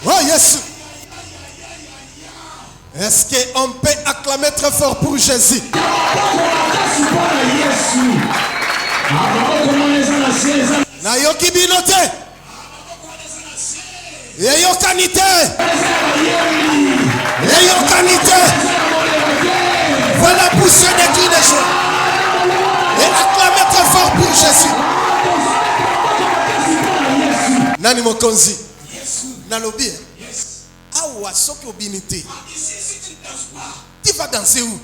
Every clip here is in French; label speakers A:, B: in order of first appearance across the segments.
A: Oh yes. Est-ce qu'on peut acclamer très fort pour Jésus? Na yoki binote. Yeyo kanite. Yeyo kanite. Voilà pour ceux de qui les jours. Et acclamez très fort pour Jésus. Nani mokonzi. Nalobi. Awa soki obinité. Tu vas danser où?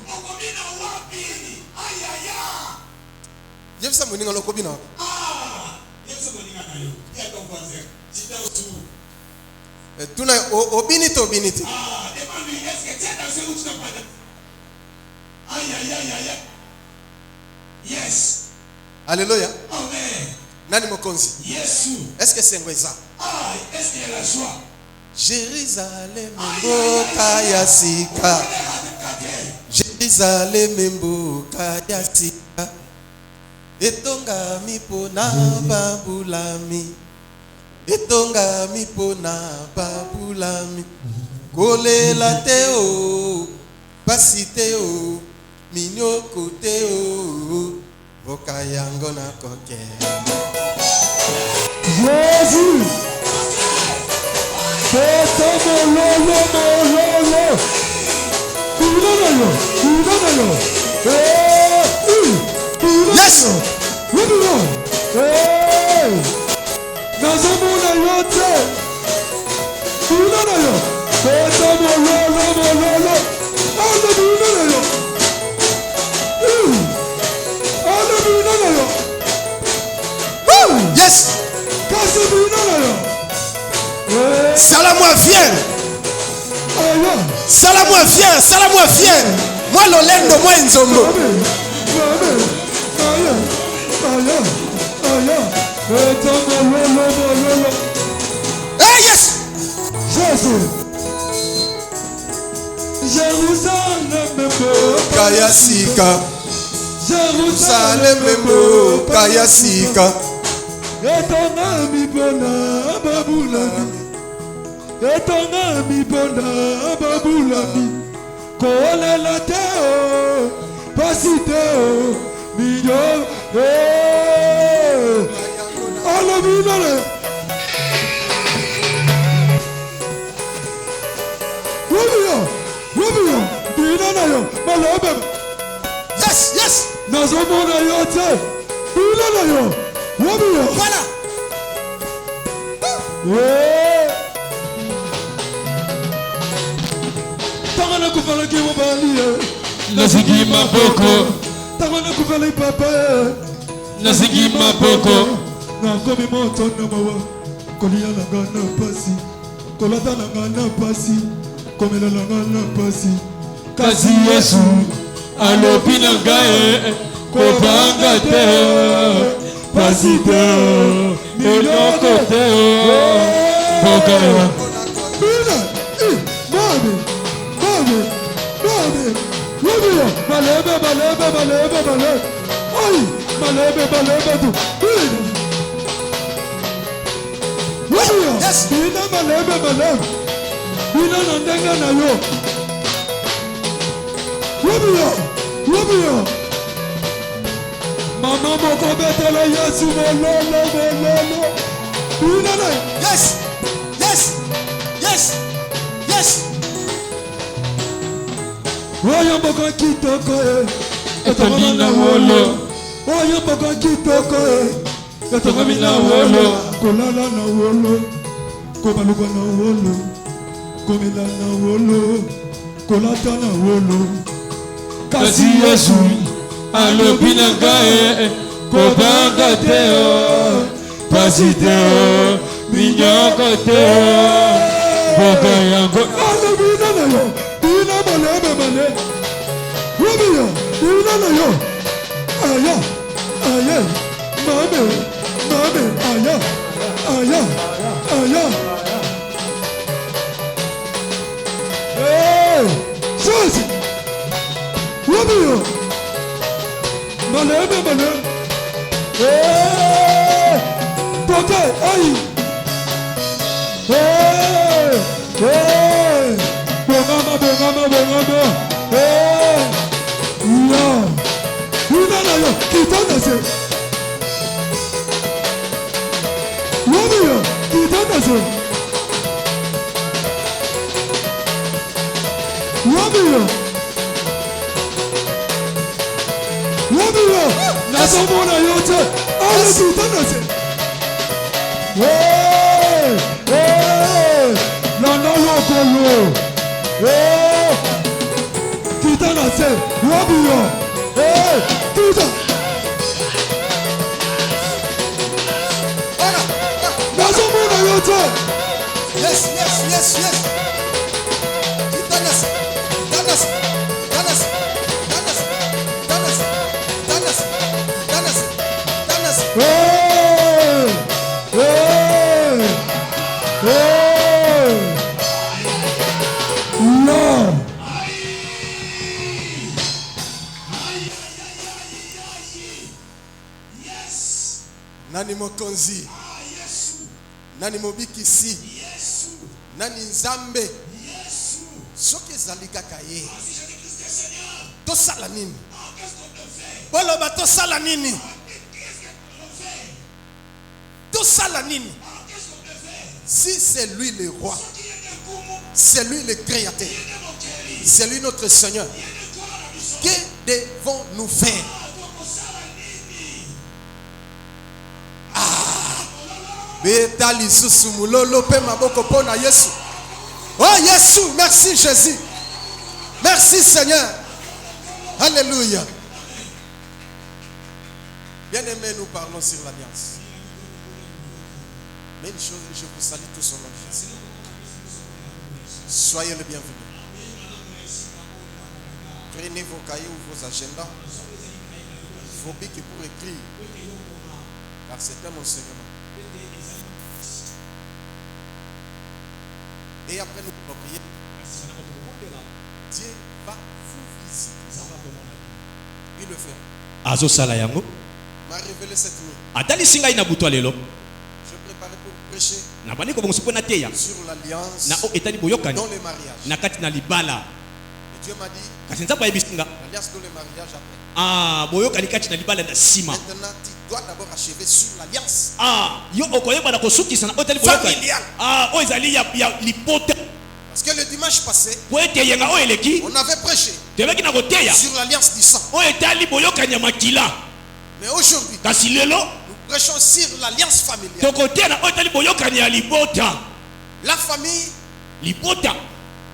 A: Yebisa moninga lokobina. Tuna obinité obinité. Yes. Alléluia. Amen. Nani mokonzi? Yesu. Est-ce que c'est ngoisa? Est-ce qu'il y a la joie? Jérusalem mboka ya sika. Jérusalem mboka ya sika. Etonga mipona babulami. Etonga mipona babulami. Kolela teo, pasiteo, minyoko teo, boka yango na koke.
B: Jésus.
A: Yes. Yes. Salamoi fier. Salamoi fier. Salamoi fier. Moi l'olendo moi nzongo. Hey yes.
B: Jésus. Jérusalem mboka
A: ya sika. Jérusalem mboka ya sika.
B: Etonga mipona babulami. Etonga mipona babulami. Kolela teo, pasiteo, miyo. All of you know it. Rubio, do you know my love?
A: Yes, yes.
B: Nazomona yote. Do you know Rubio?
A: Voilà.
B: Yeah. Tangana kufala kiwa bali.
C: Nasigi maboko.
B: Tangana kufala papa.
C: Nasigi maboko.
B: Na komi moto na mawa. Kolia na gana pasi. Kolata na gana pasi. Komela na gana pasi.
C: Kasi Yesu alobi na ngai kobanga te pasi te eloko te boka
B: mami Rubio malebe oi malebe tu Rubio
A: yes
B: ina malebe ina nandenga na yo Rubio Mama moko betela Yesu mololo Unana
A: yes
B: Oyo moko kitoko
C: etomina wolo
B: Oyo moko kitoko
C: etomina wolo
B: Kolala na wolo Kobaluka na wolo Komila na wolo Kolata na wolo
C: Kasi Yesu alobi na ngai kobanga te pasi te minyoko te boka yango
B: alobina na yo ina malebe Rubio ina na yo aya mame aya hey Jesus Rubio malebe hey toke ay hey Wabio. Wabio. Nazomona yote. Ale tutanase. Hey! Hey! Nana lokolo. Hey! Tutanase. Wabio. Hey! Tutanase.
A: Yes, yes, yes, yes. Danas, danas, danas, danas, danas, danas, danas, danas.
B: Hey! Hey! Hey! No!
A: Yes. Nani mokonzi? Nani mobikisi? Nani nzambe? Soki ezali kaka ye. Tosala nini? Boloba tosala nini? Tosala nini? Si c'est lui le roi, c'est lui le créateur, c'est lui notre Seigneur, que devons-nous faire? Betali susu mulolo pe maboko pona Yesu. Oh Yesu, merci Jésus. Merci Seigneur. Alléluia. Bien-aimés, nous parlons sur l'alliance. Mais une chose, je vous salue tous au nom de Jésus. Soyez le bienvenu. Prenez vos cahiers ou vos agendas, vos bics pour écrire. Car c'est un enseignement. Et après nous pouvons prier. Dieu va vous visiter. Il le fait.
C: Azosala yango.
A: M'a révélé cette nuit.
C: Atali singa ina butwa lelo.
A: Je préparais pour prêcher
C: Na bani ko bongo na teya.
A: sur l'alliance
C: Na o etali boyokani.
A: dans les mariages.
C: Na kati na libala.
A: Et Dieu m'a dit,
C: Kasi nzapa yebisinga.
A: l'alliance dans les mariages après.
C: Ah, boyokani kati na libala na sima.
A: Maintenant, tu dois d'abord achever sur l'alliance
C: Ah, yo okoyeba na kosukisa na otali boyokani.
A: familiale.
C: Ah, o ezali ya lipota.
A: Parce que le dimanche passé,
C: Po ete yenga o eleki.
A: on avait prêché
C: Tebeki na koteya.
A: sur l'alliance du sang.
C: O etali boyokani ya makila.
A: Mais aujourd'hui,
C: Kasi lelo
A: nous prêchons sur l'alliance familiale.
C: tokoteya na otali boyokani ya libota.
A: La famille,
C: Libota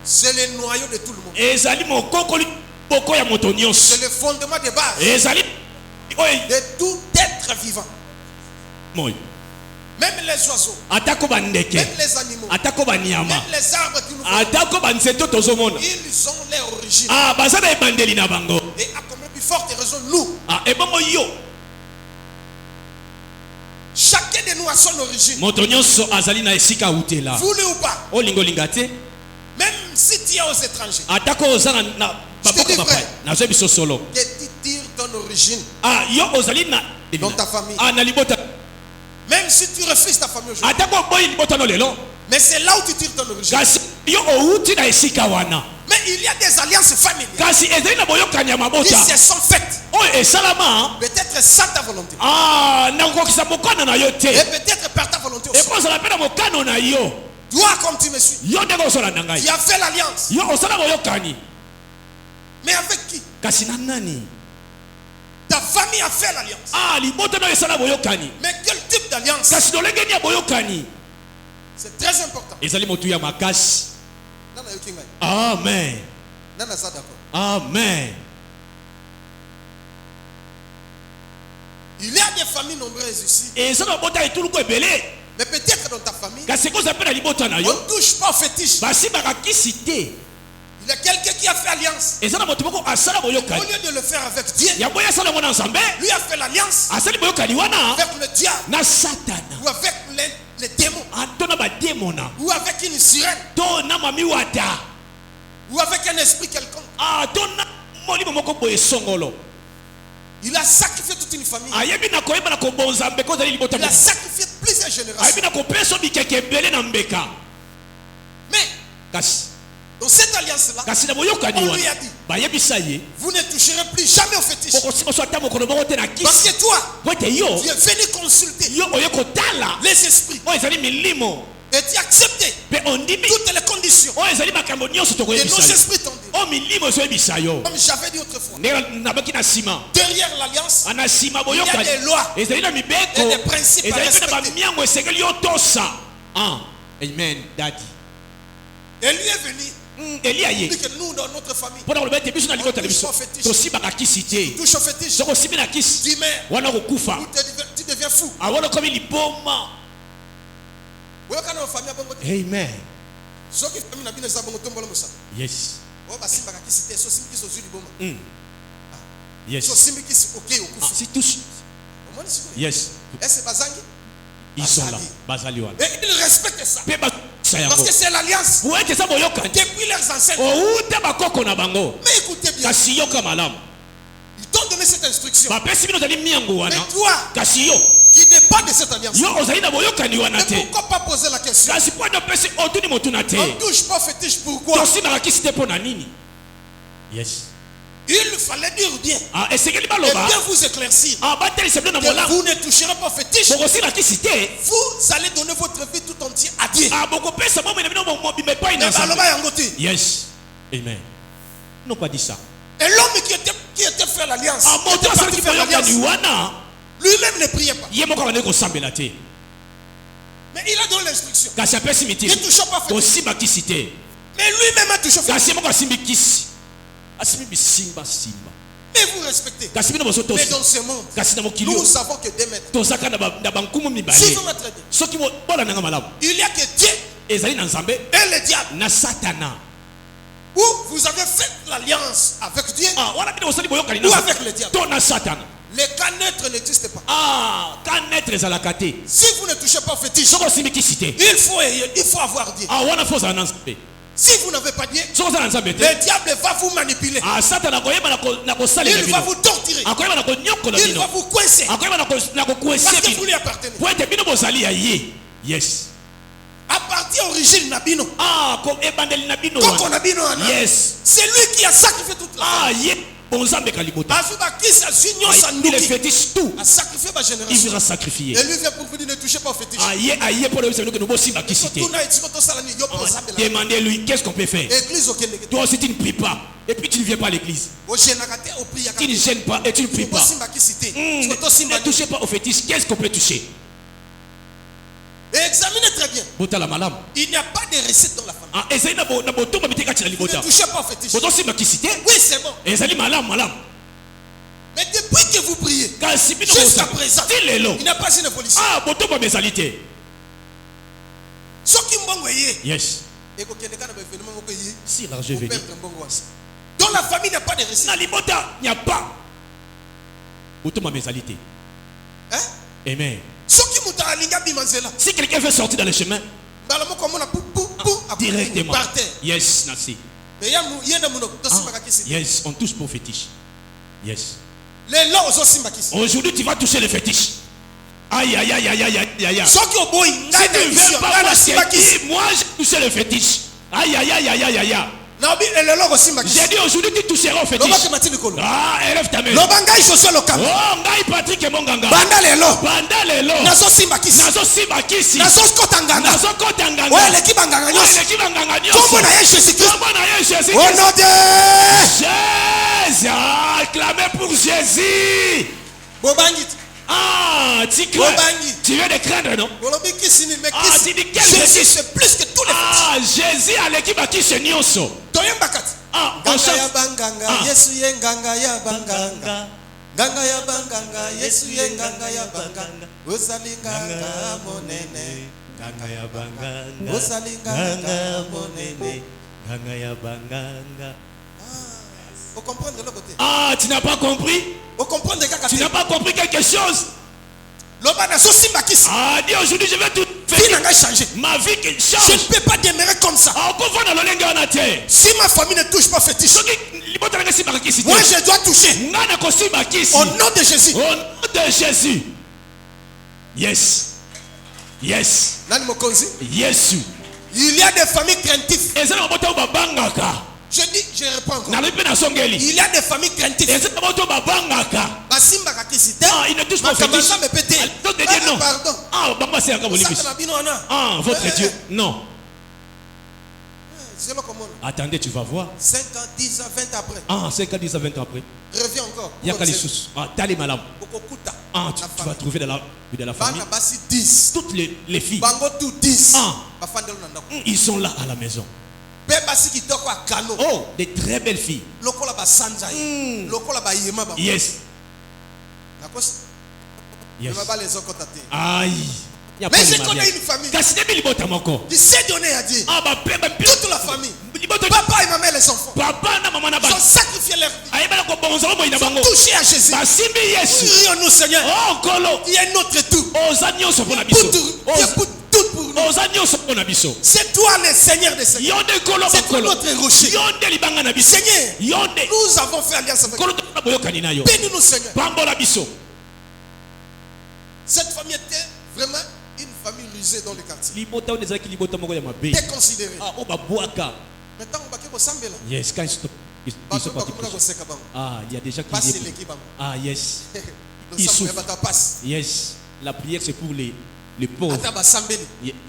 A: c'est le noyau de tout le monde.
C: ezali mokokoli boko ya moto nyonso.
A: C'est le fondement de base
C: Ezali oy
A: de tout être vivant.
C: moy.
A: Même les oiseaux,
C: Atako bandeke.
A: même les animaux,
C: Atako banyama.
A: même les arbres qui nous font,
C: Atako banzeto tozomona.
A: ils ont leur origine.
C: Ah, bazana ebandeli na bango.
A: Et à combien plus forte raison, nous,
C: Ah, ebongo yo.
A: chacun de nous a son origine.
C: Moto nyonso azali na esika utela.
A: Voulu ou pas,
C: Olingo lingate.
A: même si tu es aux étrangers,
C: Atako ozana na
A: Je te
C: baboko
A: dis
C: papa.
A: vrai.
C: Na zo biso solo.
A: que tu tires ton origine,
C: Ah, yo ozali na
A: Dans ta famille.
C: Ah, na libota.
A: même si tu refuses ta famille aujourd'hui,
C: Atako boy libota no lelo.
A: mais c'est là où tu tires ton origine.
C: Kasi yo outi na esika wana.
A: Mais il y a des alliances familiales
C: Kasi ezali na boyokani ya
A: qui
C: mabota.
A: se sont faites,
C: Oyo esalama.
A: peut-être sans ta volonté,
C: Ah, na kokisa mokano na yo te.
A: et peut-être par ta volonté aussi.
C: Ekozala pe na mokano na yo.
A: Toi, comme tu me suis,
C: Yo ndenge osolanda ngai.
A: tu as fait l'alliance,
C: Yo osala boyokani.
A: mais avec qui?
C: Kasi na nani?
A: Ta famille a fait l'alliance.
C: Ah, libota no esala boyokani.
A: Mais quel type d'alliance?
C: Kasi lolenge ni ya boyokani.
A: C'est très important.
C: Ezali motu ya makasi.
A: Nana yoki ngai.
C: Amen.
A: Nana za d'accord.
C: Amen.
A: Il y a des familles nombreuses ici,
C: Ezala bota etuluko ebele.
A: mais peut-être dans ta famille,
C: Kasi koza pe na libota na
A: on
C: yo.
A: ne touche pas au fétiche.
C: Basi bakakisi te.
A: Il y a quelqu'un qui a fait alliance.
C: Ezala motu moko asala
A: Au
C: boyokani.
A: lieu de le faire avec Dieu,
C: Ya boya sala mwana nzambe.
A: lui a fait l'alliance
C: Asali boyokani wana
A: avec le diable
C: na satana.
A: ou avec les démons
C: Antona ba demona.
A: ou avec une sirène
C: To na mami wata.
A: ou avec un esprit quelconque.
C: Ah, tona molimo moko boye songolo.
A: Il a sacrifié toute une famille.
C: Ayebi na koyeba na kobonza mbeko zali libota.
A: Il a sacrifié plusieurs générations.
C: Ayebi na kopeso bikeke ebele na mbeka.
A: Mais
C: Kasi
A: dans cette alliance-là,
C: kasi na boyokani
A: on lui a
C: wana.
A: dit,
C: Bayebisa ye.
A: vous ne toucherez plus jamais au fétiche.
C: Boko so ata mokolo moko te na
A: Parce
C: kisi.
A: que toi,
C: Wete yo.
A: tu es venu consulter
C: Yo oye kotala.
A: les esprits
C: O ezali milimo.
A: et tu as accepté
C: Pe ondimi.
A: toutes les conditions conditions
C: oyo ezali makambo nyonso
A: de nos
C: tokoyebisa yo
A: esprits tendus.
C: oyo milimo ezoyebisa yo
A: Comme j'avais dit autrefois,
C: ndenge nabaki na nsima
A: derrière l'alliance,
C: na nsima
A: il y a
C: boyokani
A: des lois.
C: ezali na mibeko
A: Il y a des principes à
C: ezali mpe na
A: respecter.
C: bamiango esengeli yo tosa amen dadi
A: Élie est venu.
C: eli
A: Il
C: aye
A: dit que nous, dans notre famille,
C: mpo na koloba ete biso na libota na biso tosimbaka kisi te
A: touche au fétiche,
C: soki osimbi na kisi
A: tu meurs,
C: wana kokufa
A: tu deviens fou.
C: awona okomi liboma
A: Vous voyez quand on famille a bon côté.
C: amen
A: Ceux qui famille n'a bien les abonnés tombent le moussa.
C: yes
A: Oh bah simba qui c'était, so simbi qui sont du bon.
C: yes
A: So simbi qui sont ok au coup.
C: si tous
A: Au moins c'est
C: yes
A: est-ce bazangi?
C: ils sont là bazali wana
A: Et ils respectent ça.
C: mpe basa yango
A: Parce que c'est l'alliance.
C: po ete eza boyokani
A: Depuis leurs ancêtres.
C: outa bakoko na bango
A: Mais écoutez bien.
C: kasi yoka malamu
A: Ils t'ont donné cette instruction.
C: bapesi bino ozali miango wana
A: Mais toi,
C: kasi yo
A: qui n'est pas de cette alliance.
C: yo ozali na boyokani wana
A: Mais
C: te
A: pourquoi pas poser la question?
C: kasi mpo ani opesi otuni motuna te
A: On ne touche pas au fétiche. Pourquoi?
C: tosimbaka kisi te mpo na nini yes
A: Il fallait dire bien.
C: esengeli
A: Et
C: baloba
A: bien vous éclaircir.
C: batelisa bino na
A: Que
C: molamu
A: vous ne toucherez pas au fétiche.
C: bokosimba kisi te
A: Vous allez donner votre vie tout entier à Dieu.
C: bokopesa bomoi na bino mobima epai na
A: Mais
C: nzambe
A: baloba yango te.
C: yes amen non pas dit ça
A: Et l'homme qui était fait l'alliance, qui
C: moto
A: était parti
C: asalaki
A: faire
C: boyokani
A: l'alliance,
C: wana
A: lui-même ne priait pas.
C: ye moko abandeki kosambela te
A: Mais il a donné l'instruction.
C: kasi apesi mitini
A: Ne touche pas au fétiche.
C: tosimba kisi te
A: Mais lui-même a touché au fétiche.
C: kasi ye moko asimbi kisi asimbi bisimbasimba
A: Mais vous respectez.
C: kasi bino bozo
A: Mais
C: tosi
A: dans ce monde,
C: kasi na mokili
A: nous
C: oyo
A: savons que dès maintenant,
C: tozaka na bankumu mibale
A: suivez-moi très bien.
C: soki bolananga malamu
A: Il y a que Dieu
C: ezali na nzambe
A: et le diable.
C: na satana
A: Ou vous avez fait l'alliance avec Dieu
C: wana bino bosali boyokani
A: ou avec le diable.
C: to na satana
A: Les cas neutres n'existent pas.
C: ka netre ezalaka te
A: Si vous ne touchez pas au fétiche,
C: soki osimbi kisi te
A: il faut avoir Dieu.
C: wana fo ozala na nzambe
A: Si vous n'avez pas Dieu,
C: soki ozala na nzambe te
A: le diable va vous manipuler.
C: satana akoyeba na kosalela
A: Il va
C: bino
A: vous torturer.
C: akoyeba na konyokola
A: Il
C: bino
A: va vous coincer.
C: akoyeba na
A: Parce
C: kokwese
A: que vous
C: bino
A: lui appartenez.
C: po ete bino bozali ya ye yes
A: À partir d'origine Nabino,
C: ebandeli na bino
A: Koko
C: wana.
A: Nabino, Anna,
C: yes
A: c'est lui qui a sacrifié toute la vie.
C: ye bonzambe kalibota
A: Azuba qui s'assume
C: il est fétiche tout
A: a sacrifié ma
C: il
A: génération.
C: sera sacrifié
A: Et lui vient pour vous dire ne touchez pas au fétiche.
C: aye mpo na yebisa bino ke nobosimba kisi te
A: Tout n'a été tout ça, il y a pas ça, mais la-
C: demandez lui qu'est-ce qu'on peut faire
A: Église au Québec.
C: toi aussi tu ne pries pas et puis tu ne viens pas à l'église
A: Au Génacate, au prix,
C: tu ne gênes pas et tu ne pries pas
A: Simba qui cité. Parce que toi, Simba
C: ne touchez pas au fétiche qu'est-ce qu'on peut toucher
A: Et examinez très bien.
C: botala malamu
A: Il n'y a pas de recette dans la famille.
C: ezali na botomba mite kati na
A: Vous ne
C: libota
A: touchez pas au fétiche.
C: botosimba kisi te
A: Oui, c'est bon.
C: ezali malamu
A: Mais depuis que vous priez,
C: kasi bino
A: jusqu'à
C: bosa
A: présent,
C: ti lelo
A: il n'y a pas une évolution.
C: botomba ezali te
A: Ce qui mbongo yé.
C: yes
A: Et quand il y a un événement, vous payez.
C: si l'argent est
A: Vous
C: venu
A: perdez mbongo wasi. Dans la famille, il n'y a pas de recette.
C: na libota il n'y a pas botomba ezali te
A: Hein?
C: amen
A: Ce qui m'a alinga bimanzela.
C: si quelqu'un veut sortir dans le chemin
A: Balamo comme on a pou pou pou à
C: directement
A: par terre.
C: yes merci
A: Mais il y a un mono. Toi, Simba qui cité.
C: yes on touche pour fétiche yes
A: Les lois aux Simba qui cité.
C: aujourd'hui tu vas toucher le fétiche aïe aïe aïe aïe aïe aïe aïe
A: Ce qui au boy,
C: si tu ne veux pas voir ce qu'il dit, moi j'ai touché le fétiche aïe aïe aïe aïe aïe aïe
A: Nabi et les lois aux Simba qui
C: j'ai dit aujourd'hui tu toucheras au fétiche
A: Loba ke matini kolo.
C: élève ta main
A: Lobanga isoso lokam.
C: oh ngai Patrick Monganga
A: Banda lelo.
C: banda lelo
A: Nazo Simba qui cité.
C: nazosimba kisi
A: Nazo kotanganga.
C: nazokota nganga
A: Ouais, l'équipe banganga nyos.
C: eleki banganga
A: Kombo na
C: nyonso
A: ye Jésus Christ.
C: kombo na ye Jésus
A: Au nom de
C: Jésus acclamez pour Jésus
A: Bobangi.
C: tu crains
A: Bobangi.
C: tu viens de craindre non
A: Bolobi kisini mais
C: Ah,
A: kisi.
C: tu dis quel
A: Jésus
C: Jésus?
A: c'est plus que tous les
C: Jésus a l'équipe à qui c'est nyonso
A: Toyemba kat.
C: on
A: Ganga
C: chante
A: ya banganga, Yesu ye nganga ya banganga. Ganga ya banganga, Yesu ye nganga ya banganga. Osali nganga monene.
C: Ganga ya banganga
A: Osali nganga monene.
C: Ganga ya banganga
A: Vous comprenez le côté?
C: tu n'as pas compris
A: Vous comprenez kaka?
C: tu n'as pas compris quelque chose
A: Loba na so simba kisi.
C: dis aujourd'hui je vais tout
A: Vie
C: faire
A: n'a changé.
C: ma vie qui
A: Je
C: change
A: ne peux pas demeurer comme ça.
C: okova na lolenge wana te
A: Si ma famille ne touche pas fétiche,
C: soki libota nanga simbaka kisi te
A: moi je dois toucher.
C: ngai nakosimba kisi
A: Au nom de Jésus.
C: au nom de Jésus yes yes
A: Nani mokonzi?
C: yesu
A: Il y a des familles craintives.
C: eza na mabota oyo babangaka
A: Je dis, je réponds encore.
C: nalobi mpe nasongeli
A: Il y a des familles craintives.
C: eza na mabota oyo babangaka
A: Basimba kakisi te.
C: il ne touche pas au fétiche
A: Makamasa me pété.
C: donc de dire non
A: Pardon.
C: bango aseyaka
A: Ça
C: bolimbisi
A: na bino wana.
C: votre Dieu non Attendez, tu vas voir.
A: 5 ans, 10 ans, 20 ans après.
C: Ah, 5 ans, 10 ans, 20 ans après.
A: Reviens encore.
C: Il y a Kalissus. Ah, t'as les malades. Ah, tu vas trouver de la famille.
A: 10.
C: Toutes les filles.
A: Bango tout 10.
C: Ah, ils sont là à la maison. Oh, des très belles filles. Yes. Yes. Aïe.
A: Mais je connais une famille qui s'est donné à Dieu. Toute la famille. Papa et maman, les enfants. Ils ont sacrifié leur vie. Ils ont touché à Jésus. Prions-nous, Seigneur. Il y a notre tout. Tout pour nous. C'est toi le Seigneur des Seigneurs. C'est toi notre rocher. Seigneur, nous avons fait alliance avec toi. Bénis-nous, Seigneur. Cette famille était vraiment une famille rusée dans le quartier. Déconsidérée. Maintenant, on va faire
C: yes, quand ils sont partis. Ah, il y a des gens qui disent. Ah, yes. Ils souffrent. Yes. La prière, c'est pour les pauvres.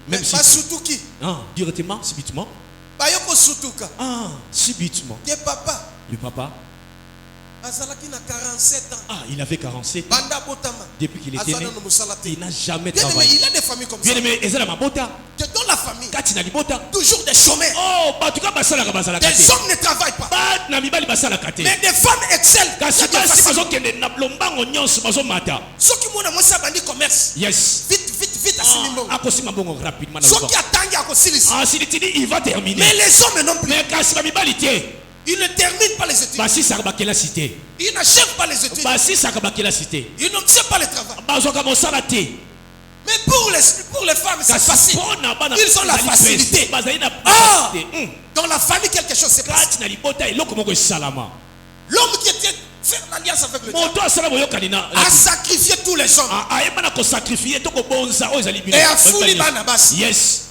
C: Même si. Ah, directement, subitement. Ah, subitement. Le papa. Ah, il avait 47 ans. Depuis qu'il était né, il n'a jamais travaillé.
A: Il a des familles comme ça.
C: Bien aimé, et ça,
A: que dans la famille,
C: toujours
A: des chômeurs.
C: Oh, des
A: hommes ne travaillent pas. Mais des femmes excellent. Ceux qui m'ont commerce.
C: Yes.
A: Vite,
C: rapidement.
A: Ceux qui attendent,
C: il va terminer.
A: Mais les hommes non plus. Ils ne terminent pas les études. Ils n'achèvent pas les études. Ils n'obtiennent pas le travail. Mais pour les femmes, c'est facile. Ils ont la facilité. Ah, dans la famille, quelque chose s'est passé. L'homme qui était faire l'alliance avec le diable a sacrifié tous les hommes. Et a foulé Barnabas.
C: Yes.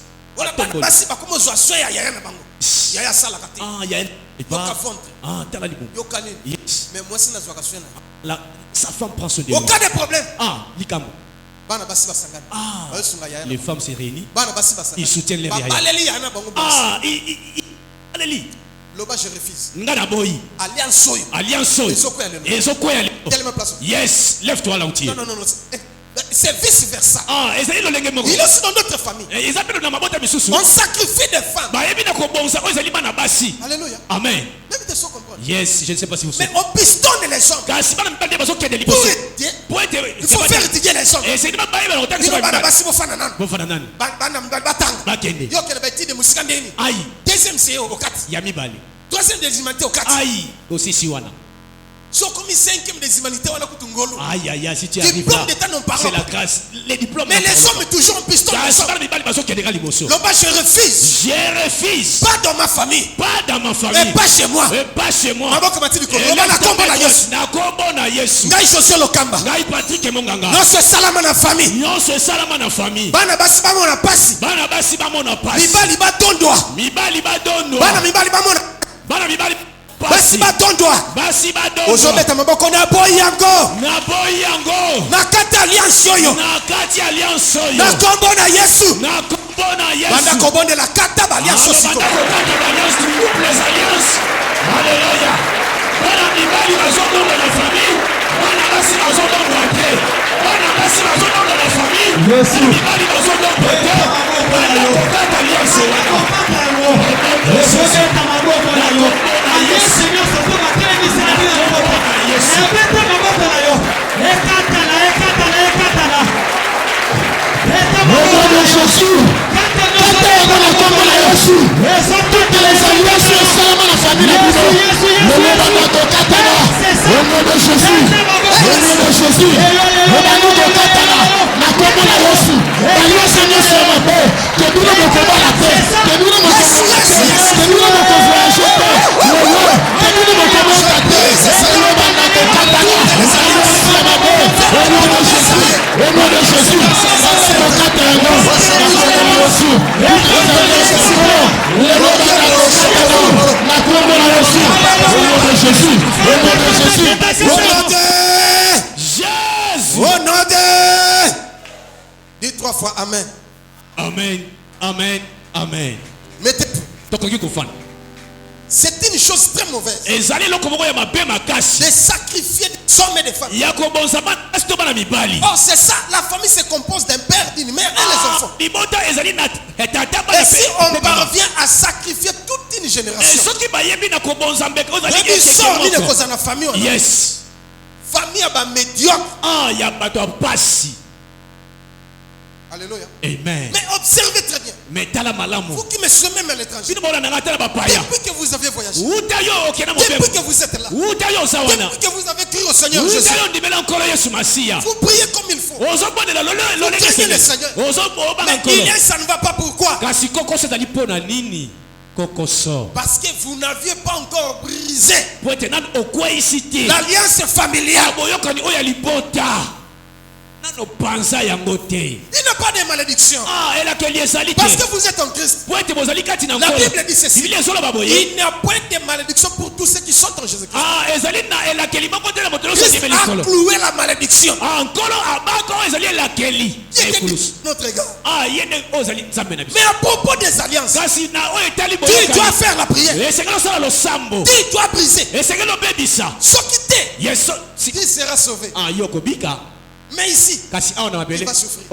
C: Sa femme prend ce démon.
A: Au cas des problèmes.
C: Les femmes se réunissent. Ils soutiennent les réalités.
A: Je refuse. Alliance.
C: Yes, lève-toi là où tu es.
A: Non. C'est vice versa. Il est aussi dans notre famille. On sacrifie des femmes. Alléluia.
C: Amen.
A: Même des gens comprennent.
C: Yes, je ne sais pas si vous savez.
A: Mais on pistonne les gens. Il faut faire étudier les gens. Deuxième c'est au 4. Troisième des humanités au 4. So comme cinquième des humanités on a kutungolo.
C: Si tu arrives là, c'est la grâce. Les diplômes.
A: Mais les hommes toujours en piston. Là-bas je refuse. Pas dans ma famille. Mais pas chez moi. Non c'est salama na famille. Barnabas bamona pasi. Mibali batondwa. Basi batondwa. Ozobeta maboko na boy yango. Na kati alliance oyo. Na kombo na Yesu. Banda kobonde la kata alliance siko.
C: Alléluia. Bana mibali bazongo na famille. Bana basi bazongo na paix. Bana basi bazongo na famille. Yesu. Mibali bazongo na paix. Bana kota alliance oyo. Yesu c'est maboko na yo. Seigneur, c'est pour ma télévision.
A: Au nom de... Dis 3 fois Amen.
C: Amen. Amen. Amen.
A: Mettez C'est une chose très mauvaise
C: Et zali loko moko ya mabe makasi.
A: de sacrifier des hommes et des femmes.
C: Ya kobonza makasi to bana mibali.
A: Oh, c'est ça, la famille se compose d'un père, d'une mère et les enfants.
C: Bibota ezali na tata
A: Et si on parvient à sacrifier toute une génération,
C: soki bayebi na kobonza mbeka ozali
A: même sort ni ne cause na famille,
C: yes.
A: famille à médiocre.
C: Ah, ya bato pasi.
A: Alléluia.
C: Amen.
A: Mais observez très bien.
C: Mais tala malamu.
A: Vous qui me suivez même à l'étranger.
C: Bino bona na tala bapaya.
A: Depuis que vous avez voyagé.
C: Uta yo okena mo
A: Depuis que vous êtes là.
C: Uta yo sawana.
A: Depuis que vous avez cru au Seigneur Jésus.
C: Uta yo ndimela nkolo Yesu Masia.
A: Vous priez comme il faut.
C: Ozo bonela lo
A: Priez le Seigneur.
C: Ozo oba
A: Mais
C: nkolo.
A: il y a ça ne va pas pourquoi?
C: Kasi kokoso ezali pona nini? Kokoso.
A: Parce que vous n'aviez pas encore brisé
C: l'alliance
A: familiale.
C: Il
A: n'y a pas de malédiction. Parce que vous êtes en Christ. La Bible dit ceci. Il n'y a point de malédiction pour tous ceux qui sont en Jésus-Christ. Christ a cloué la malédiction. Notre gars. Mais à propos des alliances, tu dois faire la prière. Tu dois briser. Ce qui sera sauvé. Mais ici, il va souffrir.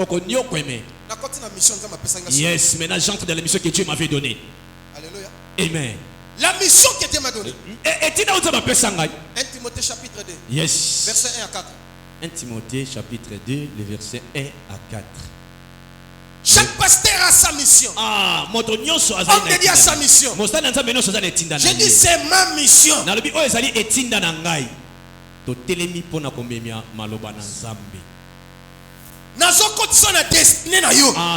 C: Yes, maintenant j'entre dans la mission que Dieu m'avait donnée.
A: Alléluia.
C: Amen.
A: La mission que Dieu m'a donnée.
C: 1
A: Timothée chapitre 2.
C: Yes.
A: Verset 1 à 4.
C: 1 Timothée chapitre 2, le verset 1 à 4.
A: Chaque pasteur a sa mission. Homme de Dieu a sa mission. Je dis c'est ma mission.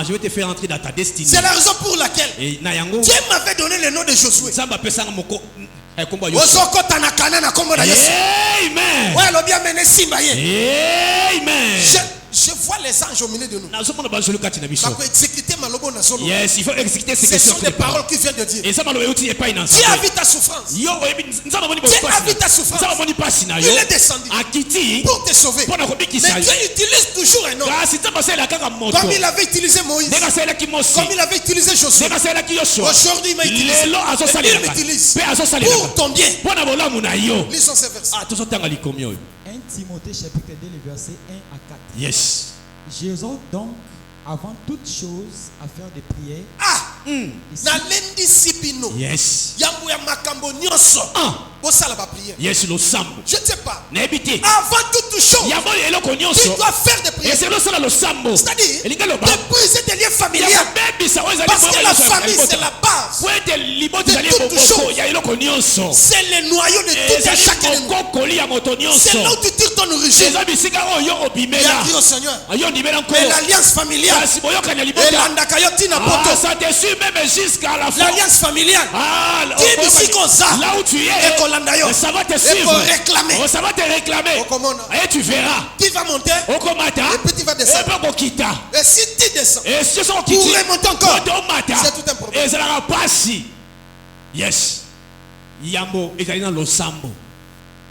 C: Je vais te faire entrer dans ta destinée.
A: C'est la raison pour laquelle Dieu m'avait donné le nom de Josué.
C: Amen.
A: Je vois les anges au milieu de nous.
C: Yes, il faut exécuter ces
A: Ce sont des paroles qui viennent de Dieu. Dieu a vu ta souffrance. Dieu a vu ta souffrance. Il est descendu pour te sauver. Mais Dieu utilise toujours un homme. Comme il avait utilisé Moïse. Comme il avait utilisé Josué. Aujourd'hui, il m'utilise pour ton bien. Lisons ces versets.
D: 1 Timothée chapitre 2, le verset 1 à 4.
C: Yes.
D: J'exhorte donc avant toute chose à faire des prières.
C: Yes. Yes, le sambo.
A: Je ne sais pas.
C: N'habitez.
A: Avant toute chose, tu dois faire des prières. C'est-à-dire de briser des liens familiaux. Parce que la famille, c'est la base de toute chose. C'est le noyau de tout et chaque ennemi. C'est là où tu tires ton origine. Il a dit au Seigneur, mais l'alliance familiale,
C: ça te suit même jusqu'à la fin.
A: l'alliance familiale,
C: là où tu es, ça va te suivre. Ça va te réclamer. Et tu verras.
A: Qui va monter et puis tu vas descendre. Et si tu descends, pour remonter encore, c'est tout un problème.
C: Yes. Yambo est dans le sambo.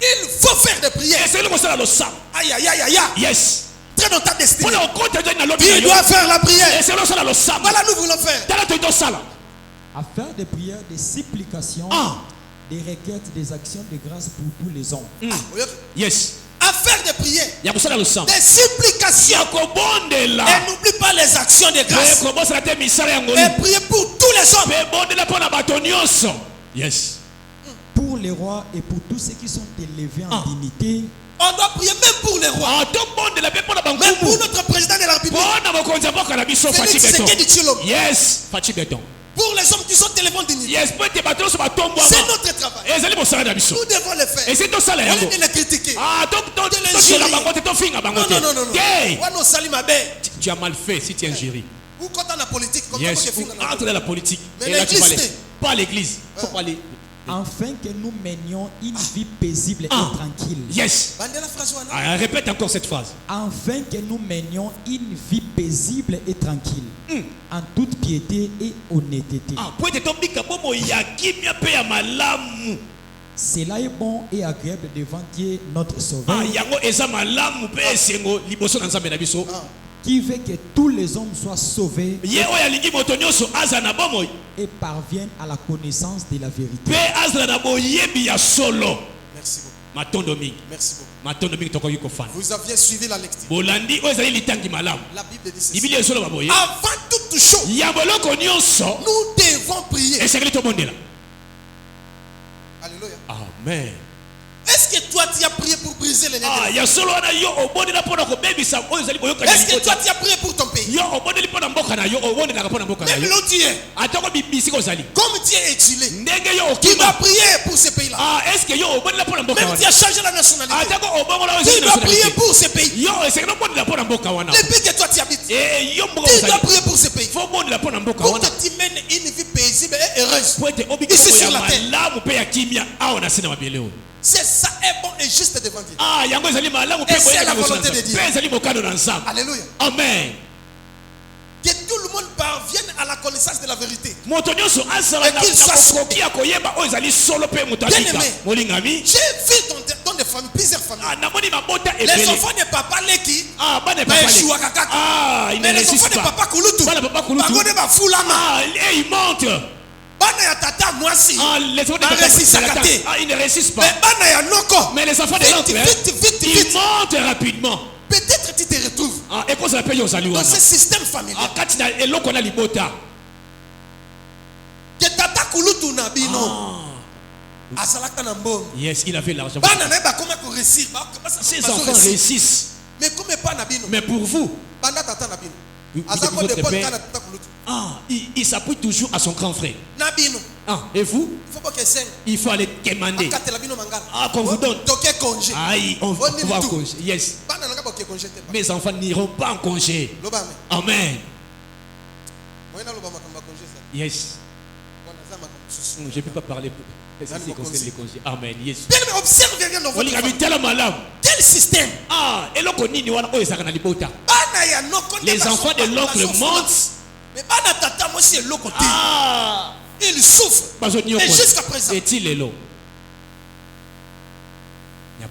A: Il faut faire des prières. Aïe, aïe, aïe, aïe.
C: Yes.
A: Très dans ta destinée. Tu dois faire la prière. Voilà, nous voulons faire.
D: À faire des prières, des supplications, des requêtes, des actions de grâce pour tous les hommes.
C: Yes.
A: À faire des prières,
C: des
A: supplications. Et n'oublie pas les actions de grâce. Et prier pour tous les hommes.
C: Yes.
D: Pour les rois et pour tous ceux qui sont élevés en dignité.
A: On doit prier même pour les rois. Même pour notre président de la République.
C: Yes.
A: Pour les hommes qui sont élevés en dignité. C'est notre travail. Nous devons le faire. On est de les critiquer. De les jurer. Non.
C: Tu as mal fait si tu injures.
A: Ou quand on a la politique.
C: Yes. Entre dans la politique.
A: Mais
C: et là tu vas aller.
A: l'église.
C: Pas l'église. Faut pas aller.
D: Afin que nous menions une vie paisible et tranquille.
C: Yes. Répète encore cette phrase.
D: Afin que nous menions une vie paisible et tranquille. En toute piété et honnêteté. Cela est bon et agréable devant Dieu notre Sauveur. qui veut que tous les hommes soient sauvés
C: Ye oyo alingi moto nyonso aza na bomoi
D: et parviennent à la connaissance de la vérité.
C: pe aza na boyebi ya solo.
A: Merci beaucoup.
C: Matondo mingi.
A: Merci beaucoup.
C: Matondo mingi tokoki kofanda.
A: Vous aviez suivi la lecture.
C: Bolandi oyo ezali litangi malamu.
A: La Bible dit ceci.
C: Biblia esolo baboye.
A: Avant toute chose,
C: Ya boloko nyonso
A: nous devons prier.
C: esengeli tobondela.
A: Alléluia.
C: Amen.
A: Est-ce que toi tu as prié pour briser les
C: Ah,
A: nègres?
C: ya solo wana yo obondela pona ko bebisa oyo ezali boyoka
A: Est-ce que
C: libota.
A: toi tu as prié pour ton pays?
C: Yo obondeli pona mboka na yo obondela pona mboka na
A: Même
C: yo.
A: là où tu es,
C: Atako bibisi ko zali.
A: comme tu es exilé,
C: Ndenge yo
A: tu dois
C: okima.
A: prier pour ce pays-là.
C: Ah, est-ce que yo obondela pona mboka
A: Même
C: wana?
A: tu as changé la nationalité.
C: Atako obongola oyo
A: Tu
C: ezali
A: dois prier
C: nationalité.
A: pour ce pays.
C: Yo esengeli obondela pona mboka wana.
A: Le pays que toi tu habites,
C: Eh yo mboka
A: tu dois
C: ozali.
A: prier pour ce pays.
C: Faut obondela pona mboka
A: Pour
C: wana.
A: que tu mènes une vie paisible et heureuse.
C: Po ete obiki
A: Ici
C: ko
A: sur
C: ya
A: la terre.
C: malamu pe ya kimia awa na sina mabele oyo.
A: C'est ça est bon et juste devant Dieu.
C: Ah, yango ezali malamu pe
A: Et c'est la volonté de Dieu.
C: Pe ezali mokano na nzambe.
A: Alléluia.
C: Amen.
A: Que tout le monde parvienne à la connaissance de la vérité.
C: Moto nyonso azala na
A: Et qu'il soit
C: koki ya koyeba oyo ezali solo pe moto
A: Bien
C: alika.
A: aimé.
C: Molingami.
A: J'ai vu dans des familles, plusieurs familles.
C: Ah, namoni mabota
A: Les
C: ebele.
A: enfants de papa Leki,
C: Ah, bana
A: mais
C: papa.
A: Chouaka Kaka.
C: Ah, il ne
A: Mais les
C: résiste
A: enfants de
C: pas.
A: papa Kouloutou,
C: Bana papa Kouloutou.
A: Bango de Bafulama,
C: Ah, et il monte.
A: Bana ya Tata Mwasi,
C: Ah, les enfants de
A: Bah,
C: papa.
A: résiste à côté.
C: Ah, ils ne résistent pas.
A: mais Bana ya Noko.
C: Mais les enfants de
A: Vite,
C: l'autre, hein,
A: vite, vite,
C: ils
A: vite.
C: montent rapidement.
A: Peut-être tu te retrouves
C: Ah, et quoi ça paye aux
A: dans
C: alouanes?
A: ce système familial.
C: Ah, quand il a eloko na libota.
A: Que Tata Kouloutou na bino,
C: Ah,
A: asalaka na mbongo.
C: yes, il avait l'argent.
A: Bana na ba comment qu'on réussir,
C: Ces enfants réussissent.
A: Mais comme pas na bino,
C: Mais pour vous,
A: Banda Tata na bino.
C: Vous
A: Azako
C: êtes
A: de
C: votre
A: bonne
C: père.
A: kana Tata Kouloutou.
C: ah, il s'appuie toujours à son grand frère.
A: Na bino,
C: Ah, et vous,
A: il faut pas que c'est
C: il faut aller demander.
A: akatela bino mangala.
C: Ah, qu'on vous donne.
A: Toke congé.
C: Aïe, on va en congé. Yes.
A: Bana nanga ba ke congé te.
C: Mes enfants n'iront pas en congé.
A: Loba me.
C: Amen.
A: Moyena loba makamba congé ça.
C: Yes.
A: Wana za makamba susu.
C: Je ne peux pas parler pour ce qui concerne les congés. Amen. Yes.
A: Bien mais observe bien dans
C: On
A: votre
C: dit
A: famille.
C: tellement malade.
A: Quel système?
C: Ah, et l'oncle Nini, on a ça dans les bota.
A: Bana ya Noko.
C: Les enfants de l'oncle montent.
A: Mais Bana Tata moi c'est l'autre côté.
C: Ah,
A: Il souffre. Et jusqu'à présent.
C: est-il là?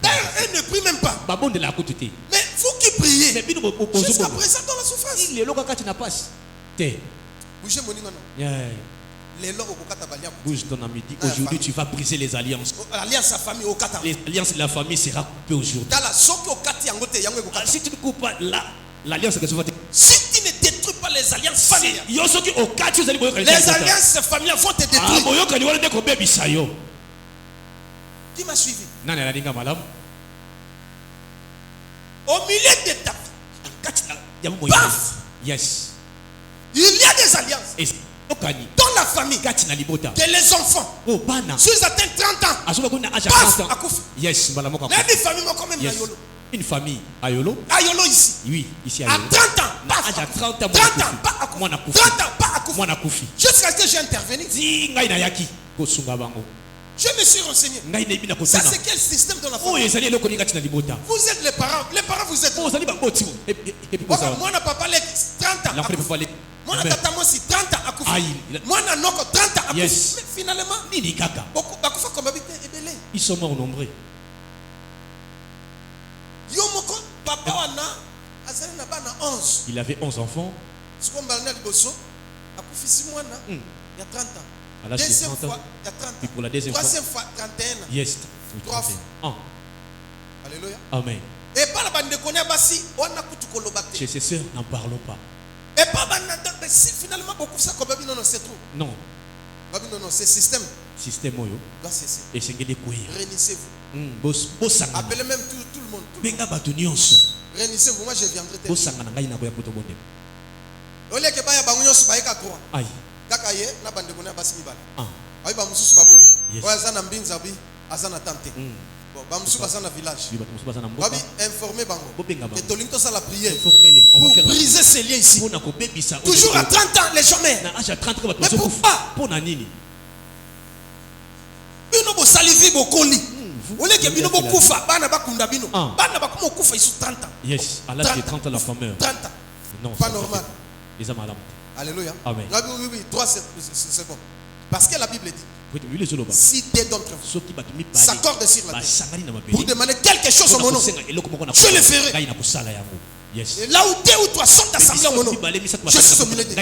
A: D'ailleurs, elle ne prie même pas.
C: Babon de la côte.
A: Mais vous qui priez,
C: Mais bien,
A: jusqu'à présent dans la souffrance.
C: il est là quand tu n'as pas. T'es.
A: Bougez mon ingano.
C: Yeah.
A: Les lots au Kokata Baliam.
C: Bouge ton ami. Dit aujourd'hui, tu vas briser les alliances.
A: Alliance à famille au Kata.
C: Les alliances de la famille sera coupée aujourd'hui.
A: Dans la soque au Kati Yangote Yango au
C: Ah,
A: Kata.
C: si tu ne coupes pas l'alliance que tu vas te.
A: Si tu ne détruis pas les alliances familiales,
C: Yo soki au 4 vous allez boyoka.
A: les alliances familiales vont te
C: Ah,
A: détruire.
C: boyoka ni wana ndeko bebisa yo.
A: Qui m'a suivi?
C: Nani analinga malamu?
A: Au milieu de ta vie,
C: Kati na yamu moyo.
A: Paf!
C: Yes.
A: il y a des alliances
C: Et okani.
A: dans la famille
C: Kati na libota.
A: que les enfants,
C: Oh bana.
A: s'ils atteignent 30 ans,
C: Asoba kuna aja
A: paf,
C: 30 ans.
A: akufi.
C: Yes, malamoka.
A: Mais des familles quand même
C: Yes.
A: Ayolo.
C: Une famille Ayolo.
A: Ayolo ici.
C: Oui, ici
A: À
C: Ayolo.
A: 30 ans,
C: Na
A: paf.
C: aja 30 ans.
A: 30 ans, pas akufi.
C: Mwana kufi.
A: 30 ans, pas akufi.
C: Mwana kufi.
A: Jusqu'à ce que j'ai intervenu,
C: Ti ngai na yaki ko sunga bango.
A: je me suis renseigné.
C: Ngai na ibina ko
A: Ça
C: sana.
A: c'est quel système dans la
C: Oh,
A: famille?
C: yesali eloko ni kati na libota.
A: Vous êtes les parents vous êtes.
C: Oh, sali ba boti. Et puis
A: Moi,
C: ça.
A: moi, n'a pas parlé 30 ans.
C: L'enfant ne peut
A: akufi.
C: pas aller.
A: Moi, n'a tata moi si 30 ans. akufi.
C: Aïe.
A: Moi, n'a non 30 ans. akufi.
C: Yes.
A: Mais finalement,
C: Nini kaka.
A: beaucoup bakufa comme habité et belé.
C: Ils sont morts nombreux.
A: Yo moko papa wana azali na bana 11.
C: Il avait 11 enfants.
A: Siko mbalana liboso akufisi mwana
C: Mm.
A: il y a 30 ans.
C: À l'âge de
A: Deuxième
C: 30 ans.
A: fois, il y a 30
C: Puis
A: ans.
C: pour la deuxième fois.
A: Troisième fois, 31 ans.
C: Yes.
A: Trois fois.
C: Ah,
A: Alléluia.
C: amen.
A: Et pas la bande de connaître basi, on a kutu kolobate.
C: Chez ses sœurs, n'en parlons pas.
A: Et pas bande mais si finalement beaucoup ça comme babi non c'est trop.
C: Non.
A: Babi non c'est système
C: Système oyo.
A: doit cesser.
C: Et c'est ngeli kuya.
A: Réunissez-vous.
C: Boss sangana.
A: Appelez même tout le monde.
C: Benga batu nyonso.
A: Réunissez-vous, moi je viendrai te.
C: Boss sangana ngai na koya poto bonde.
A: Ole ke baya bangunyo su bayeka 3.
C: Aïe.
A: Kaka ye na bande kona basi mibala.
C: Ah.
A: Ayi ba mususu baboy.
C: Yes.
A: Oya zana mbinza bi azana tante. Bon, ba mususu bazana village.
C: Tu vas commencer par ça na mboka.
A: Babi informer bango.
C: Bobenga bango.
A: Et tolinto ça la prière.
C: Informez-les. On va
A: Pour
C: faire
A: briser ces liens ici.
C: Pona ko bebisa.
A: Toujours à 30 ans les chômeurs.
C: Na aja 30 ka batu
A: Mais
C: baso
A: pourquoi?
C: kufa. Pona nini?
A: Bino bo salivi bo koli. Ole ke bino bo
C: vous-
A: kufa bana bakunda bino.
C: Ah.
A: Bana bakuma kufa ici 30 ans.
C: Yes, à l'âge de 30 ans la femme meurt.
A: 30 ans.
C: Non,
A: Pas
C: ça,
A: normal.
C: Les hommes à l'âme.
A: Alléluia.
C: Amen.
A: Ah, oui, oui, oui. 3 c'est bon. Parce que la Bible dit
C: Oui, les zoloba.
A: si deux d'entre vous
C: Soki batu mi
A: s'accordent sur la terre
C: Basangani na mabeli.
A: pour demander quelque chose au mon nom, je le ferai.
C: Ngai na kusala yango. Yes.
A: Et là où 2 ou 3 sont assemblés en mon nom, je suis au milieu d'eux.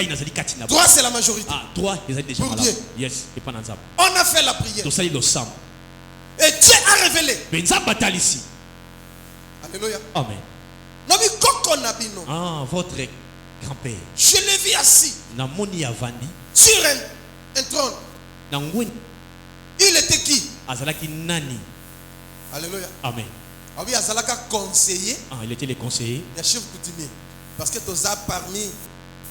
A: 3 c'est la majorité.
C: Ah, 3 ils déjà
A: Pour
C: là.
A: Dieu.
C: Yes, et pas dans ça.
A: On a fait la prière.
C: Donc ça il le sam.
A: Et Dieu a révélé.
C: Benza batal ici.
A: Alléluia.
C: Amen.
A: Nobi koko nabino.
C: Ah, votre grand-père.
A: Je l'ai vu assis
C: Na moni avandi.
A: sur un trône.
C: Na ngwen
A: Il était qui?
C: azalaki nani.
A: Alléluia.
C: Amen.
A: Ah oui, Azalaka conseiller.
C: Ah, il était le conseiller.
A: Il y a chef coutumier. Parce que tu as parmi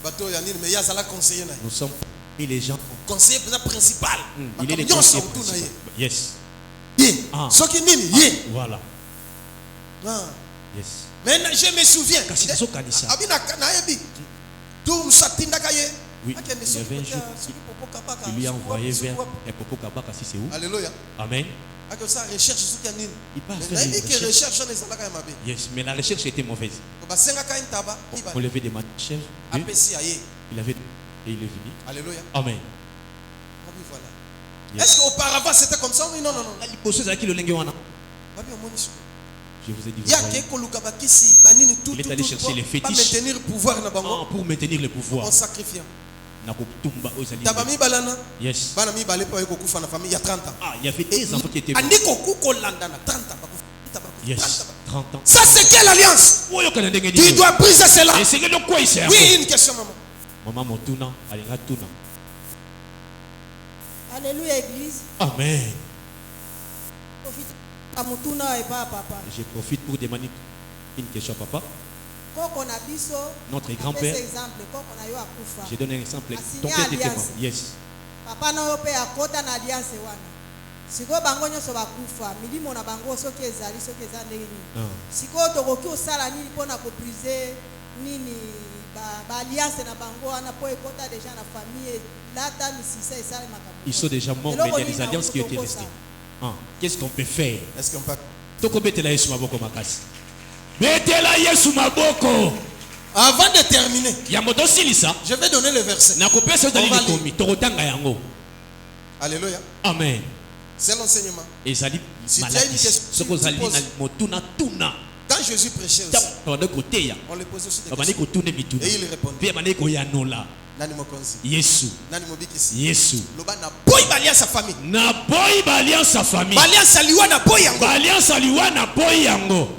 A: bateau Yanine, mais il y a Azalaka conseiller.
C: Nous sommes et les gens.
A: Conseiller principal.
C: Il est le
A: Nyonso
C: conseiller
A: mtu na
C: principal.
A: ye.
C: Yes.
A: Ye.
C: Ah.
A: Soki nini? Ye.
C: Voilà.
A: Ah.
C: Yes.
A: Mais je me souviens.
C: Kasi so kanisa.
A: Abina nayebi. Tout satinda kaye.
C: Oui. Il y avait un jour, il lui a envoyé vers un Popo Kabaka si c'est où.
A: Alléluia.
C: Amen.
A: Ako ça recherche sur Yanine.
C: Il part
A: Mais
C: faire
A: nayebi
C: une
A: que
C: recherche.
A: recherche on ezalaka mabe.
C: Yes, mais la recherche était mauvaise.
A: Ba senga ka intaba.
C: On levait des chefs.
A: Apesi aye.
C: Il avait et il est venu.
A: Alléluia.
C: Amen.
A: Ah oui, voilà.
C: Yes.
A: Est-ce qu'auparavant c'était comme ça? Oui, non, non, non.
C: La liposeuse à qui le lengue wana.
A: Babi omoni siko.
C: Je vous ai dit.
A: Il y a quelqu'un qui banini tout
C: Il est allé chercher les
A: pas
C: fétiches.
A: maintenir le pouvoir na bango
C: Pour maintenir le pouvoir.
A: en sacrifiant.
C: Nakotumba ozali.
A: Tabami balana.
C: Yes.
A: Bana mi balé pa kokufa na famille il y a 30 ans.
C: Ah, il y avait des enfants qui étaient morts.
A: Andiko kuko landa na 30 ans bakufa.
C: Yes. 30 ans.
A: Ça c'est quelle alliance? Tu dois briser cela.
C: Et c'est que quoi il sert?
A: Oui, une question maman.
C: Maman Motuna, alinga tuna.
E: Alléluia église.
C: Amen.
E: Profite à mutuna et pas papa.
C: Je profite pour demander une question, papa.
E: Koko na biso.
C: Notre grand-père.
E: Exemple, koko na yo akufa.
C: Je donne un exemple.
E: Assigné
C: Ton père était
E: alliance.
C: mort. Yes.
E: Papa na yo pe akota na alliance wana. Siko bango nyonso bakufa, milimo na bango soki ezali soki eza ndenge nini. Siko tokoki osala nini mpona kobriser nini ba alliance na bango wana po ekota déjà na famille lata misisa esala makambo.
C: Ils sont déjà morts, mais il y a des alliances qui étaient restées. Qu'est-ce qu'on peut faire?
A: Est-ce qu'on peut
C: Toko betela Yesu maboko makasi. Betela Yesu maboko.
A: Avant de terminer,
C: Ya moto silisa.
A: je vais donner le verset.
C: Na kopesa dali likomi. Torotanga yango.
A: Alléluia.
C: Amen.
A: C'est l'enseignement.
C: Ezali
A: Si tu as une
C: maladie.
A: question,
C: Soko
A: tu
C: zali
A: poses.
C: na motuna tuna.
A: Quand Jésus prêchait aussi,
C: Pendant côté ya.
A: on le posait aussi des
C: Babane
A: questions.
C: ko tune bituna.
A: Et il répondait.
C: Pe babane ko yanola.
A: Nani mokonzi.
C: Yesu.
A: Nani mobikisi.
C: Yesu.
A: Loba na boy balia sa famille.
C: Na boy balian sa famille.
A: Balia saliwa na boy yango.
C: Balian saliwa na boy yango.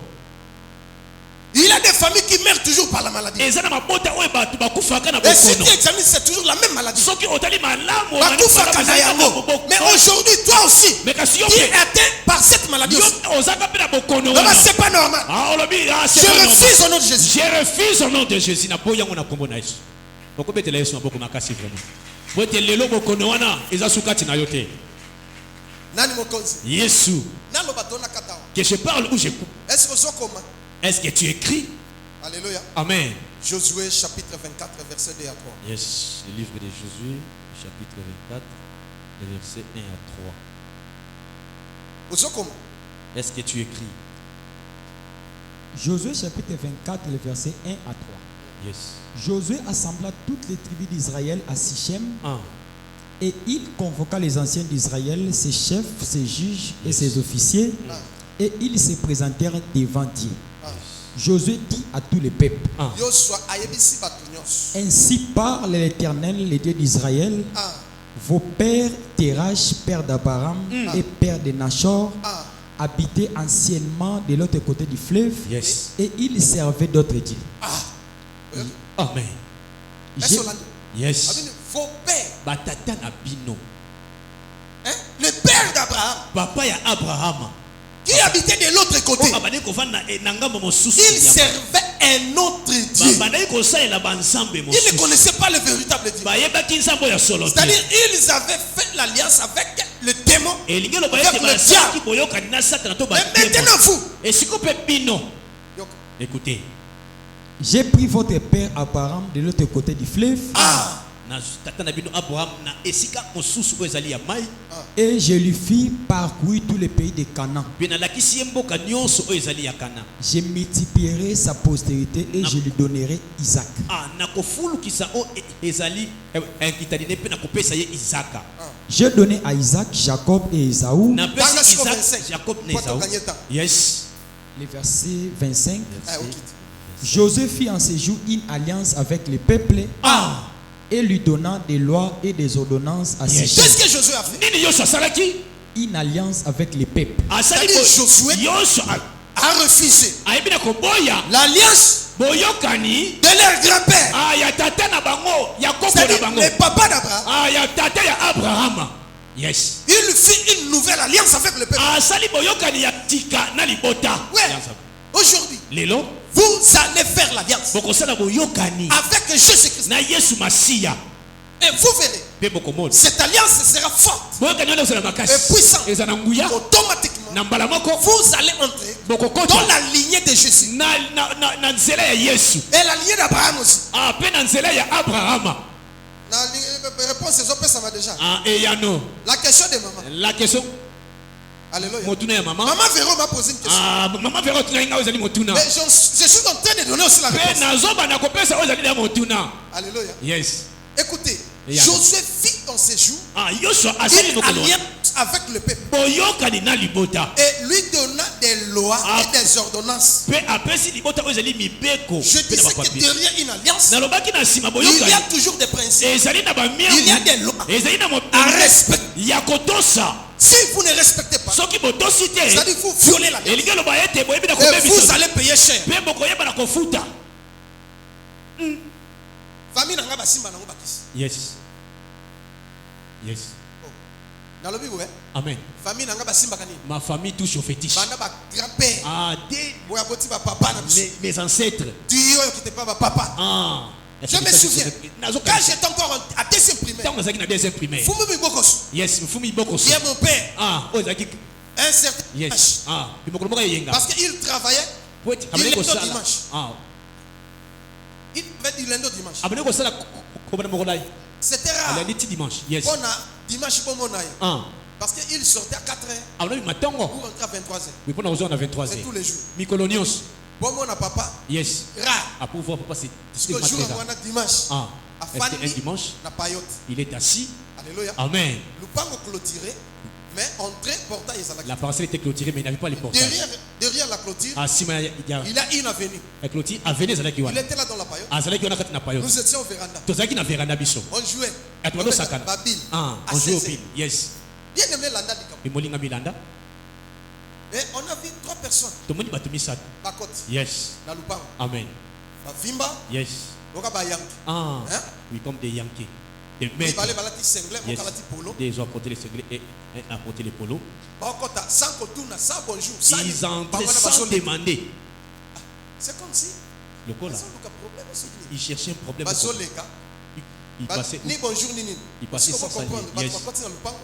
A: Il a des familles qui meurent toujours par la maladie.
C: Eza na mabota oyo batu bakufaka na
A: Et si
C: bokono.
A: tu examines, c'est toujours la même maladie.
C: Soki otali malamu
A: Bakufaka na yango. Mais aujourd'hui, toi aussi,
C: mais kasi yo
A: tu es
C: pe
A: atteint par cette maladie.
C: yo
A: aussi.
C: ozaka pe na bokono
A: Non, mais
C: wana.
A: c'est pas normal.
C: Ah olobi ah c'est
A: Je
C: pas normal.
A: refuse au nom de Jésus.
C: Je refuse au nom de Jésus na boy yango na kombo na Yesu. Okobetela Yesu maboko makasi vraiment. Bote lelo bokono wana eza sukati na yo te.
A: Nani mokonzi.
C: Yesu.
A: Nalo batona katawa.
C: Que je parle ou je coupe.
A: Est-ce que sokoma?
C: Est-ce que tu écris?
A: Alléluia.
C: Amen.
A: Josué chapitre 24 verset 2 à 3.
C: Yes, le livre de Josué, chapitre 24, les versets 1 à 3.
A: Osokoma.
C: Est-ce que tu écris?
D: Josué chapitre 24, les versets 1 à 3.
C: Yes.
D: Josué assembla toutes les tribus d'Israël à Sichem
C: Ah.
D: et il convoqua les anciens d'Israël, ses chefs, ses juges et ses officiers, et ils se présentèrent devant Dieu. Josué dit à tous les peuples,
A: Yosua ayebisi batu nyonso.
D: ainsi parle l'Éternel, le Dieu d'Israël, vos pères, Terach, père d'Abraham et père de Nachor, habitaient anciennement de l'autre côté du fleuve,
C: Yes.
D: et ils servaient d'autres dieux.
C: Amen.
A: Est-ce
D: J'ai-
A: qu'on a-
C: Yes.
A: Abine, vos pères,
C: Batata na bino.
A: hein, le père d'Abraham,
C: Papa ya Abraham.
A: qui habitait de l'autre côté,
C: Abane ko vana na ngambo mosusu.
A: il servait un autre Dieu.
C: Babane ko salela banzambe
A: Ils ne
C: mosusu.
A: connaissaient pas le véritable Dieu.
C: Bayebaki nzambo ya solo.
A: C'est-à-dire, ils avaient fait l'alliance avec le démon.
C: Elingi lo
A: Avec
C: bayete
A: le
C: basaki
A: diable.
C: boyoka na satana to
A: Mais
C: batema.
A: maintenant, vous,
C: Et siko pe bino.
A: Yoka.
C: Écoutez.
D: J'ai pris votre père Abraham de l'autre côté du fleuve,
C: Na tata na bino Abraham na esika mosusu oyo ezali ya mai.
D: et je lui fis parcourir tous les pays de Canaan.
C: Pe nalakisi ye mboka nyonso oyo ezali ya Kana.
D: Je multiplierai sa postérité et je lui donnerai Isaac.
C: Nakofulukisa o ezali nkitani pe nakopesa ye Isaka.
D: J'ai donné à Isaac, Jacob et Ésaü.
C: Napesi
A: Tanga siko
C: Isaac,
A: 25.
C: Jacob na
A: Kwa
C: Esau.
A: tokanye ta.
C: Yes.
D: Le verset 25.
A: Ah, ok.
D: Josué fit en ces jours une alliance avec le peuple et lui donnant des lois et des ordonnances à ses
A: Qu'est-ce
D: chefs.
A: que Josué a fait?
C: Nini Yoshua salaki?
D: Une alliance avec le peuple.
C: Asali
A: C'est-à-dire Josué
C: Yoshua
A: a refusé
C: ayebina koboya
A: l'alliance
C: boyokani
A: de leur grand-père.
C: ya tata na bango ya koko na
A: C'est-à-dire
C: bango
A: le papa d'Abraham.
C: ya tata ya Abraham. Yes.
A: Il fit une nouvelle alliance avec le peuple.
C: Asali boyokani ya tika na libota.
A: Ouais. Aujourd'hui,
C: Lelo
A: vous allez faire l'alliance
C: bokosala boyokani
A: avec Jésus-Christ.
C: na Yesu Masiya.
A: Et vous verrez,
C: Pe bokomona.
A: cette alliance sera forte
C: Boyokani wana osala
A: et
C: makasi.
A: puissante.
C: Eza na nguya
A: Automatiquement,
C: na mbala moko
A: vous allez entrer
C: bokokota
A: dans la lignée de Jésus.
C: na nzela ya Yesu.
A: Et la lignée d'Abraham aussi.
C: Pe na nzela ya Abraham.
A: La réponse est ça m'a déjà.
C: Eyano.
A: La question de maman.
C: La question
A: Alléluia.
C: motuna ya maman.
A: Maman Véro m'a posé une question.
C: Maman Véro tunanga ozali motuna.
A: Mais je suis en train de donner aussi la
C: Pe
A: réponse.
C: nazoba na kopesa ozali na motuna.
A: Alléluia.
C: Yes.
A: Écoutez,
C: Et
A: Josué fit dans ses jours
C: Yoshua asali
A: une
C: bokolo.
A: alliance avec le peuple
C: Boyokani na libota.
A: et lui donna des lois et des ordonnances.
C: Pe apesi libota ozali mibeko.
A: Je
C: Pe na
A: disais que
C: bapapier.
A: derrière une alliance,
C: Nalobaki na sima
A: il y a
C: boyokani.
A: toujours des principes.
C: Ezali na ba miangu.
A: Il y a des lois
C: Ezali na
A: à respecter.
C: ya kotosa.
A: Si vous ne respectez pas,
C: Soki botosi te.
A: c'est-à-dire vous violez la loi.
C: Elingi loba ete boyebi na
A: Et
C: kobebisa.
A: vous allez payer cher.
C: Pe bokoyeba na kofuta.
A: Famille nanga basimba nango bakisi.
C: Yes. Yes.
A: Nalobi ouais.
C: Amen.
A: Famille nanga basimba kani.
C: Ma famille touche au fétiche.
A: Banda ba grand-père. Boya boti ba papa na biso.
C: Mes ancêtres.
A: Tu yo qui pas ba papa. Je me souviens. Quand j'étais encore à deuxième primaire.
C: Tant que na deuxième primaire.
A: Fumu bibokos.
C: Yes, fumi bokos.
A: Bien mon père.
C: Ozaki.
A: Un certain
C: Yes.
A: âge.
C: Bimokolomoka yenga.
A: Parce qu'il travaillait.
C: Poeti
A: Il
C: abone
A: est
C: ko
A: au
C: sala.
A: dimanche. Il fait du lundi au dimanche.
C: Abone ko sala ko bana mokolai.
A: C'était rare.
C: Lundi ti dimanche. Yes.
A: On a dimanche pour mon aïe. Parce qu'il sortait à 4h
C: Abone matongo.
A: ou rentrait à 23h.
C: Mais pendant aux 23
A: C'est
C: heures.
A: tous les jours.
C: Mikolonios.
A: Bon, mon papa,
C: Yes.
A: rare.
C: À pouvoir papa c'est
A: Parce que le jour où on a dimanche, à
C: Est-ce un
A: Fanny,
C: dimanche?
A: la paillote.
C: Il est assis.
A: Alléluia.
C: Amen.
A: Le pango clôturé, mais entrée, portail et
C: La parcelle était clôturée mais il n'avait pas les portails.
A: derrière la clôture,
C: Si il y a
A: il a une avenue.
C: la clôture à Venise avec
A: Il était là dans la paillote.
C: na payote.
A: Nous étions au véranda.
C: Tozaki na veranda biso.
A: On jouait.
C: Et toi, sakana.
A: Babil.
C: On joue au pile. Yes.
A: Bien aimé Landa Dikam.
C: Et molinga milanda.
A: Et on a vu 3 personnes.
C: Tomoni batumi sa.
A: À côté.
C: Yes.
A: Dans le pango.
C: Amen.
A: Vimba.
C: Yes.
A: Oka Bayang.
C: Oui, comme des Yankees. Des
A: Il
C: maîtres.
A: fallait balader cinglé, mon
C: Yes.
A: kalati polo.
C: Des ont apporté les cinglés et apporté les polos.
A: Bakota, sans kotuna, sans bonjour. sans
C: Ils
A: ni-
C: entraient
A: Bangwana
C: sans
A: basoli.
C: demander.
A: C'est comme si.
C: Le col là.
A: Basoluka problème aussi.
C: Ils cherchaient un problème.
A: Basoleka.
C: Ils passaient.
A: Ni bonjour ni nini.
C: Ils passaient sans
A: Parce qu'on comprend,
C: saluer. Yes.
A: bakoti na lupango,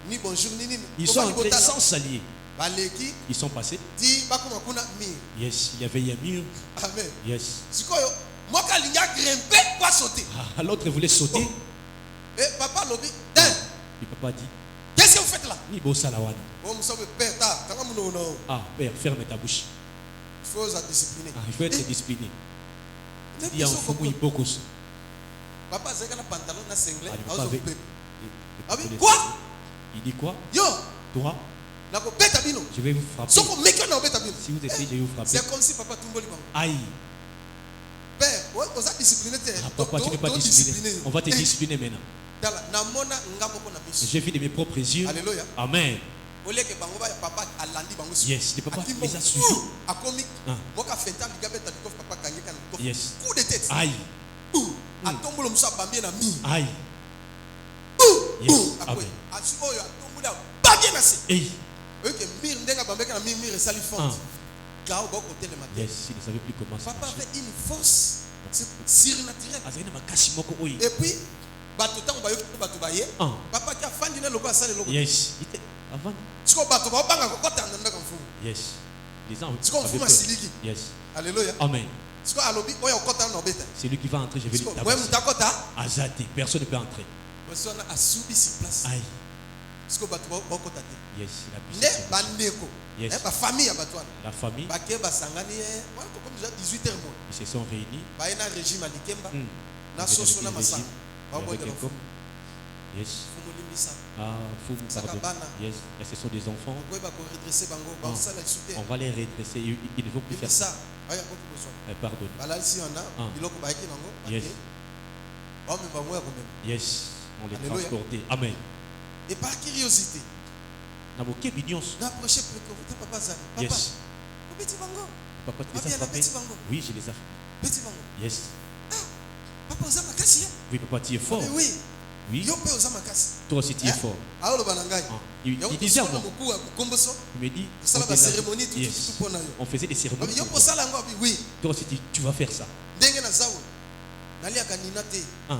A: ni bonjour ni nini.
C: Ils
A: Faut
C: sont
A: pas
C: entrés
A: libotala.
C: sans s'allier.
A: Baleki,
C: Ils sont passés.
A: di bakuma kuna mir.
C: Yes. Il y avait un mur.
A: Amen.
C: Yes.
A: Sikoyo, moi quand il y a grimpé, pas sauter.
C: L'autre voulait sauter.
A: Et papa lobi, tiens,
C: Le papa dit
A: qu'est-ce que vous faites là?
C: ni bossa la wana.
A: Oh, nous sommes père, ta, quand même nous non.
C: Père, ferme ta bouche.
A: Il faut être discipliné.
C: Il faut être discipliné.
A: Ne
C: Il y a un
A: puisse
C: fou
A: pas
C: qui beaucoup.
A: Papa, c'est un pantalon, na cinglé,
C: Ah, il
A: à
C: va
A: aux
C: avec-
A: peuple. Ah oui, quoi?
C: Il dit quoi?
A: Yo,
C: Toi,
A: na ko beta bino.
C: je vais vous frapper.
A: Soko meka na beta bino.
C: Si vous essayez, je vais vous frapper.
A: C'est comme si papa tumboli bango.
C: Aïe.
A: Père, ouais, on a discipliné te.
C: Papa, tu n'es pas discipliné. On va te discipliner maintenant.
A: Dala, na mona ngamo ko na miso.
C: J'ai vu de mes propres yeux.
A: Alléluia.
C: Amen.
A: Ole ke bango ba papa alandi bango.
C: Yes, le papa
A: Akimbo,
C: les a suivis.
A: Akomi.
C: Ah.
A: Moka fenta ligabeta dikof papa kangi kan dikof.
C: Yes.
A: Coup de tête.
C: Aïe.
A: Atombolo musa bambie na mi.
C: Aïe. Yes.
A: Akoy.
C: Amen.
A: Asu oyo atombola bambie na se.
C: Hey.
A: Oyo ke mir ndenga bambeka na mi mir esali fond. Gao boko tele matin.
C: Yes, il ne savait plus comment ça
A: Papa
C: marchait.
A: avait une force surnaturelle.
C: Azali na makasi moko oyo.
A: Et puis, bato tango bayoki bato baye.
C: Ah.
A: Papa ki afandi na loko asali loko.
C: Yes. Il était avant.
A: Siko bato baobanga kokota na ndako mfumu.
C: Yes. Les gens
A: Siko
C: avaient
A: mfumu
C: peur.
A: asiliki.
C: Yes.
A: Alléluia.
C: Amen.
A: Siko alobi oyo okota na obeta.
C: C'est lui qui va entrer, je vais lui
A: Siko
C: tabasser.
A: moi mutakota.
C: Azati, personne ne peut entrer.
A: Osona asubi si place.
C: Aïe.
A: Siko bato bakota te.
C: Yes, il a pu
A: Ne
C: se-
A: bandeko.
C: Yes.
A: Ba famille ya bato wana.
C: La famille,
A: Bake basangani moi comme déjà 18h mo.
C: ils se sont réunis.
A: Baye na régime alikemba.
C: Hmm.
A: Na
C: Avec
A: soso na
C: le
A: masanga.
C: régime,
A: Baboy
C: avec
A: de
C: un
A: l'enfant.
C: homme. Yes.
A: Fumu limbisa.
C: Ah, faut vous pardonner.
A: Sakabana.
C: Yes, et ce sont des enfants.
A: On va redresser bango.
C: Ah,
A: Ça la soutien.
C: on va les redresser. Il ne faut plus
A: Et
C: faire
A: ça,
C: ça. Pardonne.
A: Voilà, ici on a.
C: Ah.
A: Il a qui nango.
C: Yes.
A: Oh, mais pas moi quand même.
C: Yes, on les
A: Alléluia.
C: transporter. Amen.
A: Et par curiosité,
C: Naboké Bignos.
A: n'approchez plus que vous, papa Zani. Papa.
C: Yes.
A: Oh, petit bango.
C: Papa, tu
A: Ah,
C: les
A: bien,
C: as frappés?
A: petit bango.
C: Oui, je les ai frappés.
A: Petit bango.
C: Yes.
A: Papa Ozama Kassi.
C: Oui, papa, tu es fort.
A: Mais oui.
C: Oui.
A: Yo pe Ozama Kassi.
C: Toi aussi, tu es fort.
A: Ah, le banangai.
C: Ah, il disait à moi. Il me dit,
A: Ça la cérémonie tout
C: yes.
A: tout pour nous.
C: On faisait des cérémonies.
A: Yo
C: pour
A: pour
C: toi.
A: ça là oui.
C: Toi aussi, tu vas faire ça.
A: Ndenge na zawo. Naliaka nina te.
C: Ah,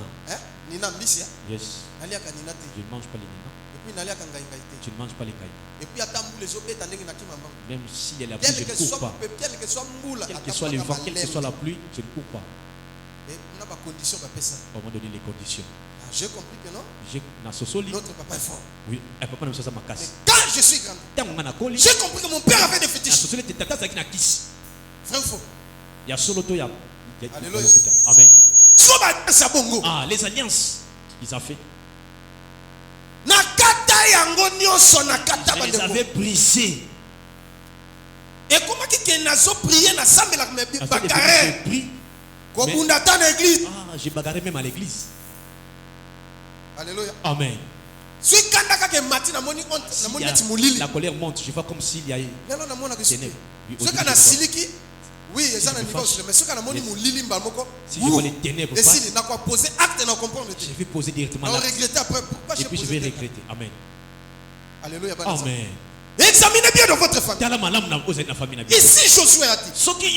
A: Nina mbisia.
C: yes.
A: Naliaka nina te.
C: Je ne mange pas les nina.
A: Et puis naliaka ngai ngai te.
C: Tu ne manges pas les cailles.
A: Et puis atambu les obeta ndenge na kimamba.
C: Même si elle a plu,
A: Quel
C: je
A: que
C: ne cours
A: soit
C: pas.
A: quel que soit mbula.
C: Quel que soit le vent, quelle que soit la pluie, je ne cours pas.
A: Et on a pas condition ba pesa.
C: On m'a donné les conditions.
A: J'ai compris que non.
C: J'ai na sosoli.
A: Notre papa est fort.
C: Oui, un papa ne me ça ma
A: Mais
C: casse.
A: quand je suis grand,
C: Tant on a collé.
A: j'ai compris que mon père avait des
C: Na
A: fétiches.
C: sosoli te tata zaki na kiss.
A: Vrai ou faux?
C: Ya solo to ya.
A: Alléluia.
C: Amen.
A: Soba sa bongo.
C: Ah, les alliances, ils ont fait.
A: Nakata yango nyonso nakata
C: Je les
A: bandeko.
C: avais brisés.
A: Et comment qui nazo prier na sambela me
C: J'ai
A: bagarre.
C: pris.
A: Ko bunda ta na église.
C: Ah, j'ai bagarré même à l'église.
A: Alléluia.
C: Amen.
A: Sui kanda kake mati na moni honte na
C: S'il
A: moni
C: y a-
A: neti mulili.
C: la colère monte, je vois comme s'il y a.
A: Lelo na mona ke
C: Ténèbres.
A: suki.
C: Oui, au
A: Sui
C: début,
A: kana
C: je vois.
A: siliki. Oui, eza na
C: me
A: niveau
C: fâche.
A: sur mais sui kana moni
C: Yes.
A: mulili mbal moko.
C: Si je vois les ténèbres
A: Et
C: pas,
A: si na quoi poser acte na comprendre.
C: je vais poser directement
A: On
C: là.
A: regretter après pourquoi
C: Et
A: j'ai
C: puis je
A: posé.
C: vais regretter. Amen.
A: Alléluia. Bana Nzambe.
C: Amen.
A: Examinez bien dans votre famille.
C: Tala malam na oza na famille na biso.
A: Ici Josué a dit.
C: Soki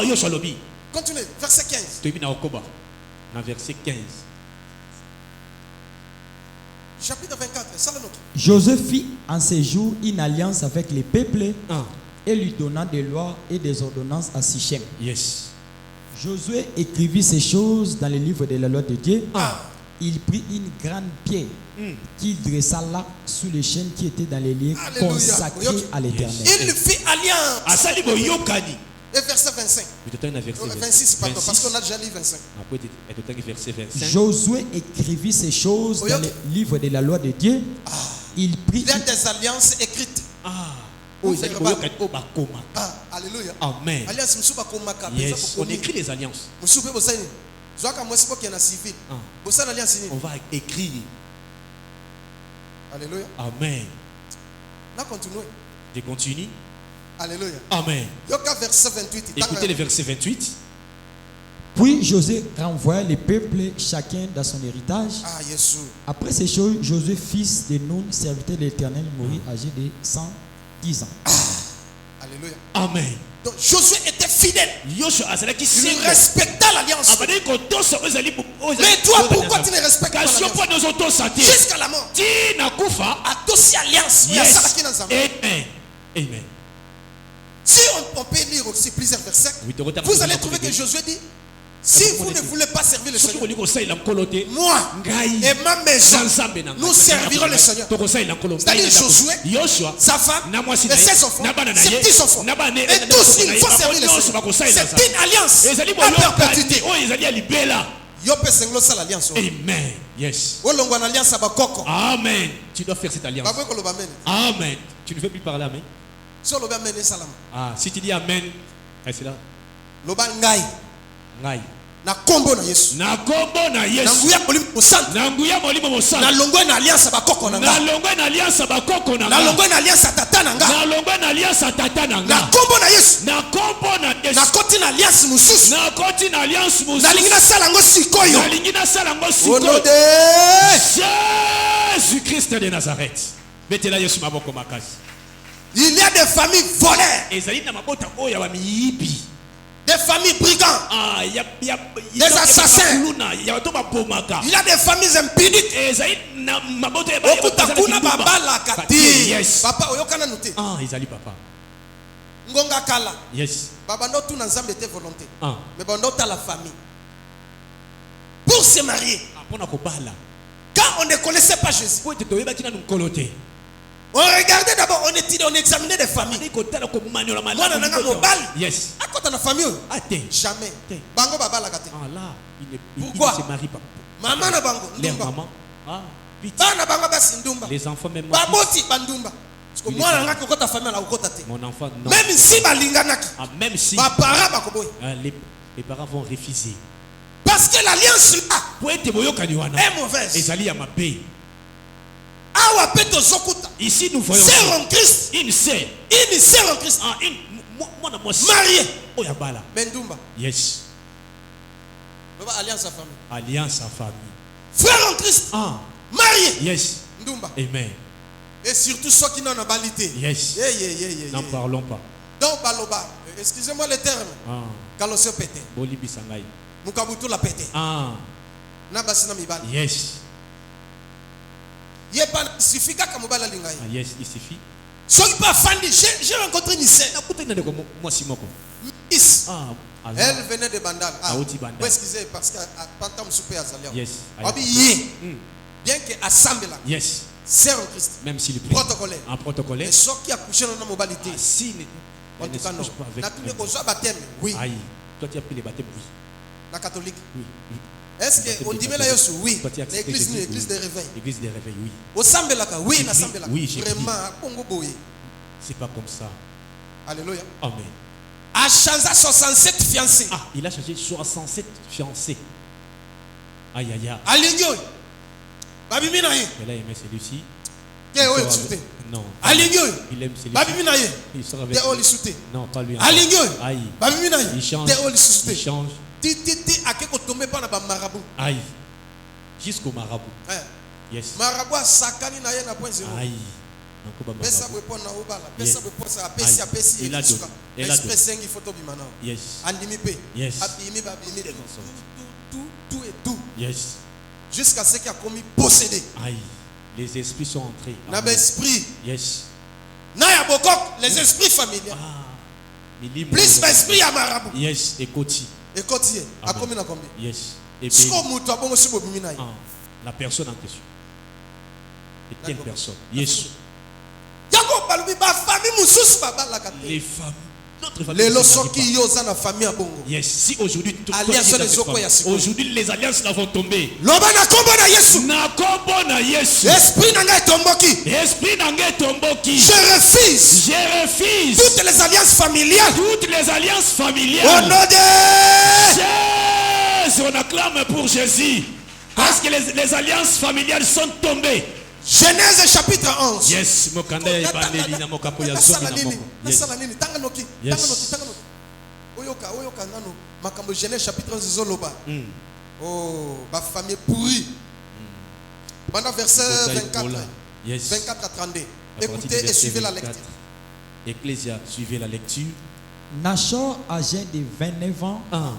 C: Yoshua lobi.
A: Continuez, verset 15.
C: Toyebi na Okoba. Na verset 15.
A: Chapitre 24, ça le nôtre.
D: Josué fit en ces jours une alliance avec les peuples
C: Ah,
D: et lui donna des lois et des ordonnances à Sichem.
C: yes.
D: Josué écrivit ces choses dans le livre de la loi de Dieu.
C: Ah.
D: Il prit une grande pierre qu'il dressa là sous les chaînes qui étaient dans les lieux
A: Alléluia.
D: consacrés à l'Éternel.
A: Il fit alliance.
C: Asali boyokani.
A: Et verset 25.
C: Totangi na verset
A: 26, pardon, parce
C: 26.
A: qu'on a déjà lu 25.
C: Après, totangi verset 25.
D: Josué écrivit ces choses dans le livre de la loi de Dieu. Il prit
A: Il y a des alliances écrites.
C: Ah.
A: Ou
C: Oh, ezali
A: verbal.
C: boyokani o bakoma.
A: Ah, alléluia.
C: Amen.
A: Alliance, msuba komaka.
C: Yes, on écrit les alliances.
A: Msuba bosaini. Zwaka mwesi boki na civil.
C: Ah.
A: Bosana alliance ni.
C: On va écrire.
A: Alléluia.
C: Amen.
A: Là, continuez.
C: Je continue.
A: Alléluia.
C: Amen.
A: Yoka verset 28.
C: Écoutez le verset 28.
D: Puis Josué renvoya les peuples chacun dans son héritage.
A: Ah, Jésus.
D: Après ces choses, Josué, fils de Nun, serviteur de l'Éternel, mourut âgé de 110 ans.
A: Alléluia.
C: Amen.
A: Donc Josué était fidèle.
C: Yoshua azalaki
A: Il
C: singa.
A: respecta l'alliance.
C: Abandaki kotosa oyo ezali
A: Mais toi, pourquoi tu ne respectes pas
C: kasi yo mpo
A: l'alliance?
C: nozotosa te
A: Jusqu'à la mort.
C: tina kufa.
A: Atosi alliance.
C: Yes.
A: Yes.
C: Amen. Amen.
A: Si on peut lire aussi plusieurs versets,
C: Oui, te retard.
A: vous allez trouver que Josué dit, si vous ne voulez pas servir le
C: soki
A: Seigneur,
C: olingi kosalela nkolo te
A: moi
C: ngai
A: et ma maison,
C: na nzambe na ngai,
A: nous servirons le Seigneur.
C: tokosalela nkolo
A: C'est-à-dire
C: Ngai na ndako.
A: Josué,
C: Yoshua
A: sa femme,
C: na mwasi
A: et
C: na ye,
A: ses enfants,
C: na bana na
A: ses
C: ye,
A: petits-enfants.
C: na bana-
A: Et
C: na
A: tous,
C: ndako
A: il
C: na ye,
A: faut
C: bango
A: servir le
C: nyonso
A: Seigneur.
C: bakosalela
A: C'est
C: nzambe.
A: une alliance
C: ezali
A: à
C: boyokani
A: perpétuité.
C: oyo ezali ya libela.
A: Yo pe senglo sala alliance.
C: Amen. Yes.
A: Olongwa na alliance à bakoko.
C: Amen. Tu dois faire cette alliance.
A: Babwe ko loba amen.
C: Amen. Tu ne veux plus parler amen.
A: Si on loba amen salama.
C: Ah, si tu dis amen, c'est là.
A: Loba ngai
C: Ngai.
A: na kombo na Yesu.
C: Na kombo na
A: Na
C: Yesu.
A: nguya molimo mosante.
C: Na nguya molimo
A: Na
C: mosala.
A: longwa na alliance à bakoko na
C: Na
A: ngai.
C: longwe na alliance bakoko na
A: Na
C: nga.
A: longwa na alliance à tata na ngai.
C: Na longwe na alliance tata na
A: Na
C: nga.
A: kombo na Yesu.
C: Na kombo na
A: Na
C: Yesu.
A: koti na alliance mosusu.
C: Na koti na alliance
A: Nalingi
C: mosusu.
A: nasala yango sikoyo.
C: Nalingi nasala ngo
A: Au nom
C: sikoyo.
A: de
C: Jésus-Christ de Nazareth. Betela Yesu maboko makasi.
A: il y a des familles voleurs,
C: Ezali na mabota oyo ya bamiyibi.
A: des familles brigands,
C: Ah,
A: Des assassins.
C: Ya to babomaka.
A: il y a des familles impudiques.
C: Ezali na mabota ya
A: Okuta kuna babala kati.
C: Yes.
A: Papa oyokana nute.
C: Ah, ezali papa.
A: Ngonga kala.
C: Yes.
A: Baba ndo tu na nzambe te volonté.
C: Ah.
A: Mais bando ta la famille. Pour se marier,
C: Apona kobala.
A: quand on ne connaissait pas Jésus,
C: Po te toyeba kina nkolo te.
A: on regardait d'abord, on étudiait, on examinait des familles.
C: Ni kotala ko manyola
A: Mwana
C: malamu.
A: nanga mobali.
C: Yes.
A: À côté de la famille,
C: Ate.
A: jamais.
C: Te.
A: Bango baba la kate.
C: Ah là, il
A: Pourquoi?
C: ne se marie pas.
A: Maman na bango.
C: Leur
A: ndumba.
C: maman. Ah. pitié.
A: bana bango basi ndumba
C: Les enfants même
A: baboti bandumba parce que
C: Il est
A: mwana
C: pas-
A: ngaki okota famille la okota te
C: mon enfant non.
A: même si balinganaki
C: Ah, même si
A: bapara bakoboye
C: les parents vont refuser.
A: parce que l'alliance là
C: Pour être boyokani wana.
A: est mauvaise
C: Ezali ya mabe.
A: awa pe tozokuta
C: Ici nous voyons
A: sœur en Christ
C: une sœur.
A: une sœur en Christ
C: Ah, une moi moi
A: mariée
C: Oya bala.
A: mendumba
C: Yes.
A: loba alliance à famille
C: Alliance à famille.
A: frère en Christ
C: Ah,
A: marié
C: yes.
A: ndumba
C: Amen.
A: et surtout ceux qui n'ont pas balité
C: Yes. N'en parlons pas.
A: donc baloba excusez-moi le terme
C: Ah,
A: kalosio pété
C: bolibi sangai.
A: mukabutu la pété
C: Ah,
A: na basi na mibali
C: yes.
A: ye pas suffit kaka mobala linga
C: Ah, yes, il suffit.
A: soki pas fandi j'ai rencontré une sœur
C: Nakuta ina ndeko moi simoko.
A: Miss
C: Ah,
A: elle venait de Bandal
C: Aouti Bandal.
A: excusez parce que pantam souper à Zalia
C: yes.
A: abi ye
C: Mm.
A: bien que assemble là
C: Yes.
A: sœur en Christ
C: Même s'il prie.
A: protocolaire
C: En protocolaire.
A: et soki accouché na modalité
C: Ah, si
A: en tout cas non
C: pas avec.
A: na tune kozwa baptême oui
C: Aïe. Toi tu as pris les baptêmes, oui.
A: na catholique
C: Oui. Oui.
A: est-ce que on dit là yesu oui
C: Toi, tu as accepté
A: l'église
C: Jésus,
A: l'église
C: oui.
A: de réveil
C: L'église des réveils, oui.
A: osambelaka oui
C: J'ai
A: na
C: pris.
A: sambelaka
C: Oui, j'ai
A: vraiment bongo boye
C: C'est pas comme ça.
A: alléluia
C: Amen.
A: a changé 67 fiancés
C: Ah, il a changé 67 fiancés. Aïe, aïe, aïe.
A: alingi oyo babimi na ye
C: Mais là, il aimait celui-ci.
A: te oyo
C: Il sort
A: lisu te
C: avec- Non.
A: alingi oyo
C: Il aime celui-ci.
A: babimi na ye
C: Il sort avec.
A: te oyo lisu te
C: Non, pas lui. encore.
A: alingi oyo
C: Aïe.
A: babimi na ye
C: Il change.
A: te oyo lisusu
C: Il
A: te
C: change.
A: tititi ake kotombe mpa na bamarabu
C: Aïe. Jusqu'au marabout. Yes.
A: marabu asakani na ye na point zero
C: Aïe. Encore pas
A: pesa
C: marabout.
A: boye mpo na obala
C: Yes.
A: pesa boye mposa apesi
C: Aïe.
A: apesi
C: Il a
A: ekisuka
C: d'autres. Il a
A: esprit
C: d'autres.
A: esengi fo tobima nao
C: Yes.
A: andimi mpe
C: Yes.
A: abimi babimi
C: Des ensemble.
A: tout et tout
C: Yes.
A: jusqu'à ce qui a commis possédé
C: Aïe. Les esprits sont entrés.
A: na
C: Amen.
A: baesprit
C: Yes.
A: na ya bokok les esprits familiers
C: Ah. Milima.
A: plus baesprit ya marabu
C: Yes. Et Koti.
A: ekoti ye
C: Amen.
A: akomi na combien
C: Yes. Et
A: siko moto abongo si bobimi na ye
C: Ah, la personne en question. Et quelle personne? Yes.
A: yango balobi bafamille mosusu babalaka te
C: Les femmes. Notre famille.
A: lelo
C: ne se marie
A: soki yo oza na famille ya bongo
C: pas. Yes. Si aujourd'hui tout
A: Alliance les Okoya Siko.
C: aujourd'hui les alliances là vont tomber.
A: loba na kombo na yesu
C: Na kombo na Yesu.
A: esprit na ngai etomboki
C: Esprit nange tomboki.
A: je refuse
C: Je refuse
A: toutes les alliances familiales
C: toutes les alliances
A: au
C: familiales.
A: nom de
C: Jésus, on acclame pour Jésus. Parce que les alliances familiales sont tombées.
A: Genèse chapitre 11
C: Yes, mokanda ya ibandeli na mokapo ya zomi na moko. Yes.
A: nasala nini tanga noki
C: Yes.
A: tanga noki oyoka nano makambo Genèse chapitre 11 ezoloba
C: Mm.
A: oh bafamille pourrie pendant verset
C: Bota
A: 24
C: Ebola. Yes.
A: 24 à 32
C: À partir
A: écoutez
C: du
A: et
C: verset
A: suivez la
C: 24.
A: lecture
C: Ecclésia, suivez la lecture.
D: Nachor, âgé de 29 ans,
C: Ah.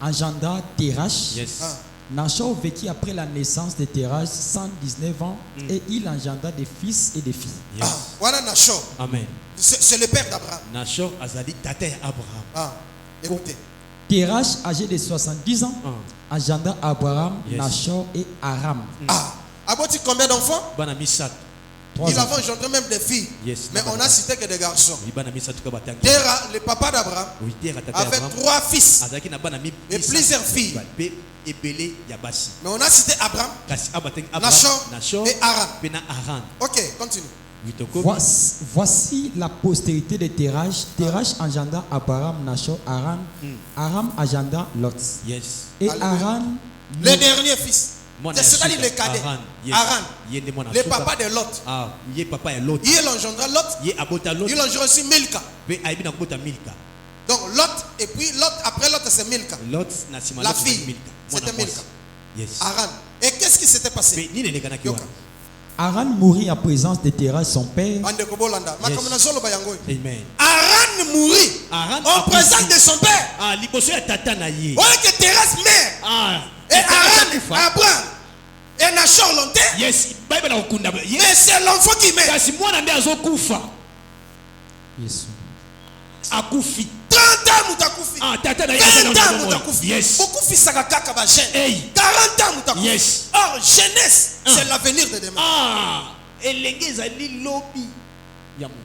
D: engendra Térach.
C: Yes.
A: Ah.
D: Nachor vécut après la naissance de Térach 119 ans et il engendra des fils et des filles.
C: Yes.
A: Ah, voilà Nachor
C: Amen.
A: c'est le père d'Abraham
C: Nachor azali tata ya Abraham.
A: ah écoutez
D: Térach, âgé de 70 ans, engendra Abraham,
C: Yes.
D: Nachor et Aram.
A: ah aboti combien d'enfants
C: Bana misat.
D: 3
A: il a
D: enfants.
A: engendré même des filles
C: Yes.
A: mais on a cité que des garçons
C: Bana misat ka batangi.
A: Terah le papa d'Abraham
C: Oui, tera tata
A: avait
C: Abraham.
A: 3 fils
C: Azaki na bana mi.
A: et plusieurs filles
C: Be ebele ya basi.
A: mais on a cité Abraham
C: Kasi abatangi Abraham.
A: Nachor et Haran
C: Pena Aran.
A: ok continue
D: Voici la postérité de Térach. Térach engendra Abraham, Nachor, Aram. Aram engendra Lot.
C: Yes.
D: Et
A: Alléluia.
D: Aran,
A: le dernier fils
C: Mwana ya
A: c'est-à-dire
C: suka,
A: le cadet
C: Aran. Yes.
A: Haran
C: Yende mwana
A: le
C: suka.
A: papa de Lot
C: Ah, ye papa ya Lot.
A: il engendra Lot
C: Ye abota Lot.
A: il engendra aussi Milka
C: Be aibi na kota Milka.
A: donc Lot et puis Lot après Lot c'est Milka
C: Lot na sima
A: La
C: Lot na
A: fille,
C: Milka.
A: c'était
C: Mwana mwasi.
A: Milka.
C: Yes.
A: Haran et qu'est-ce qui s'était passé
C: Be nini elekanaki wana?
A: Yoka.
D: Aran mourut en présence de Térach, son père.
A: Bandeko bolanda makambo na zoloba yango
C: Amen.
A: Haran mourut
C: Aran
A: en
C: a
A: présence
C: poussé.
A: de son père
C: Ah, liboso ya tata na ye.
A: oyo que Thérèse mère
C: Ah.
A: et
C: tata
A: Haran
C: akufa.
A: Abraham et Nachor l'ont fait
C: Yes, Bible na kokunda.
A: mais c'est l'enfant qui meurt
C: Kasi mwana nde azokufa.
D: Yesu.
C: Akufi.
A: 30 ans mutakufi
C: Ah, tata na ye
A: 20
C: aza na
A: ans
C: mwana mwana.
A: mutakufi
C: Yes.
A: okufisaka kaka bagene
C: Hey.
A: 40 ans mutakufi
C: Yes.
A: or jeunesse c'est
C: Ah.
A: l'avenir de demain
C: Ah, elenge ezali lobi ya moto.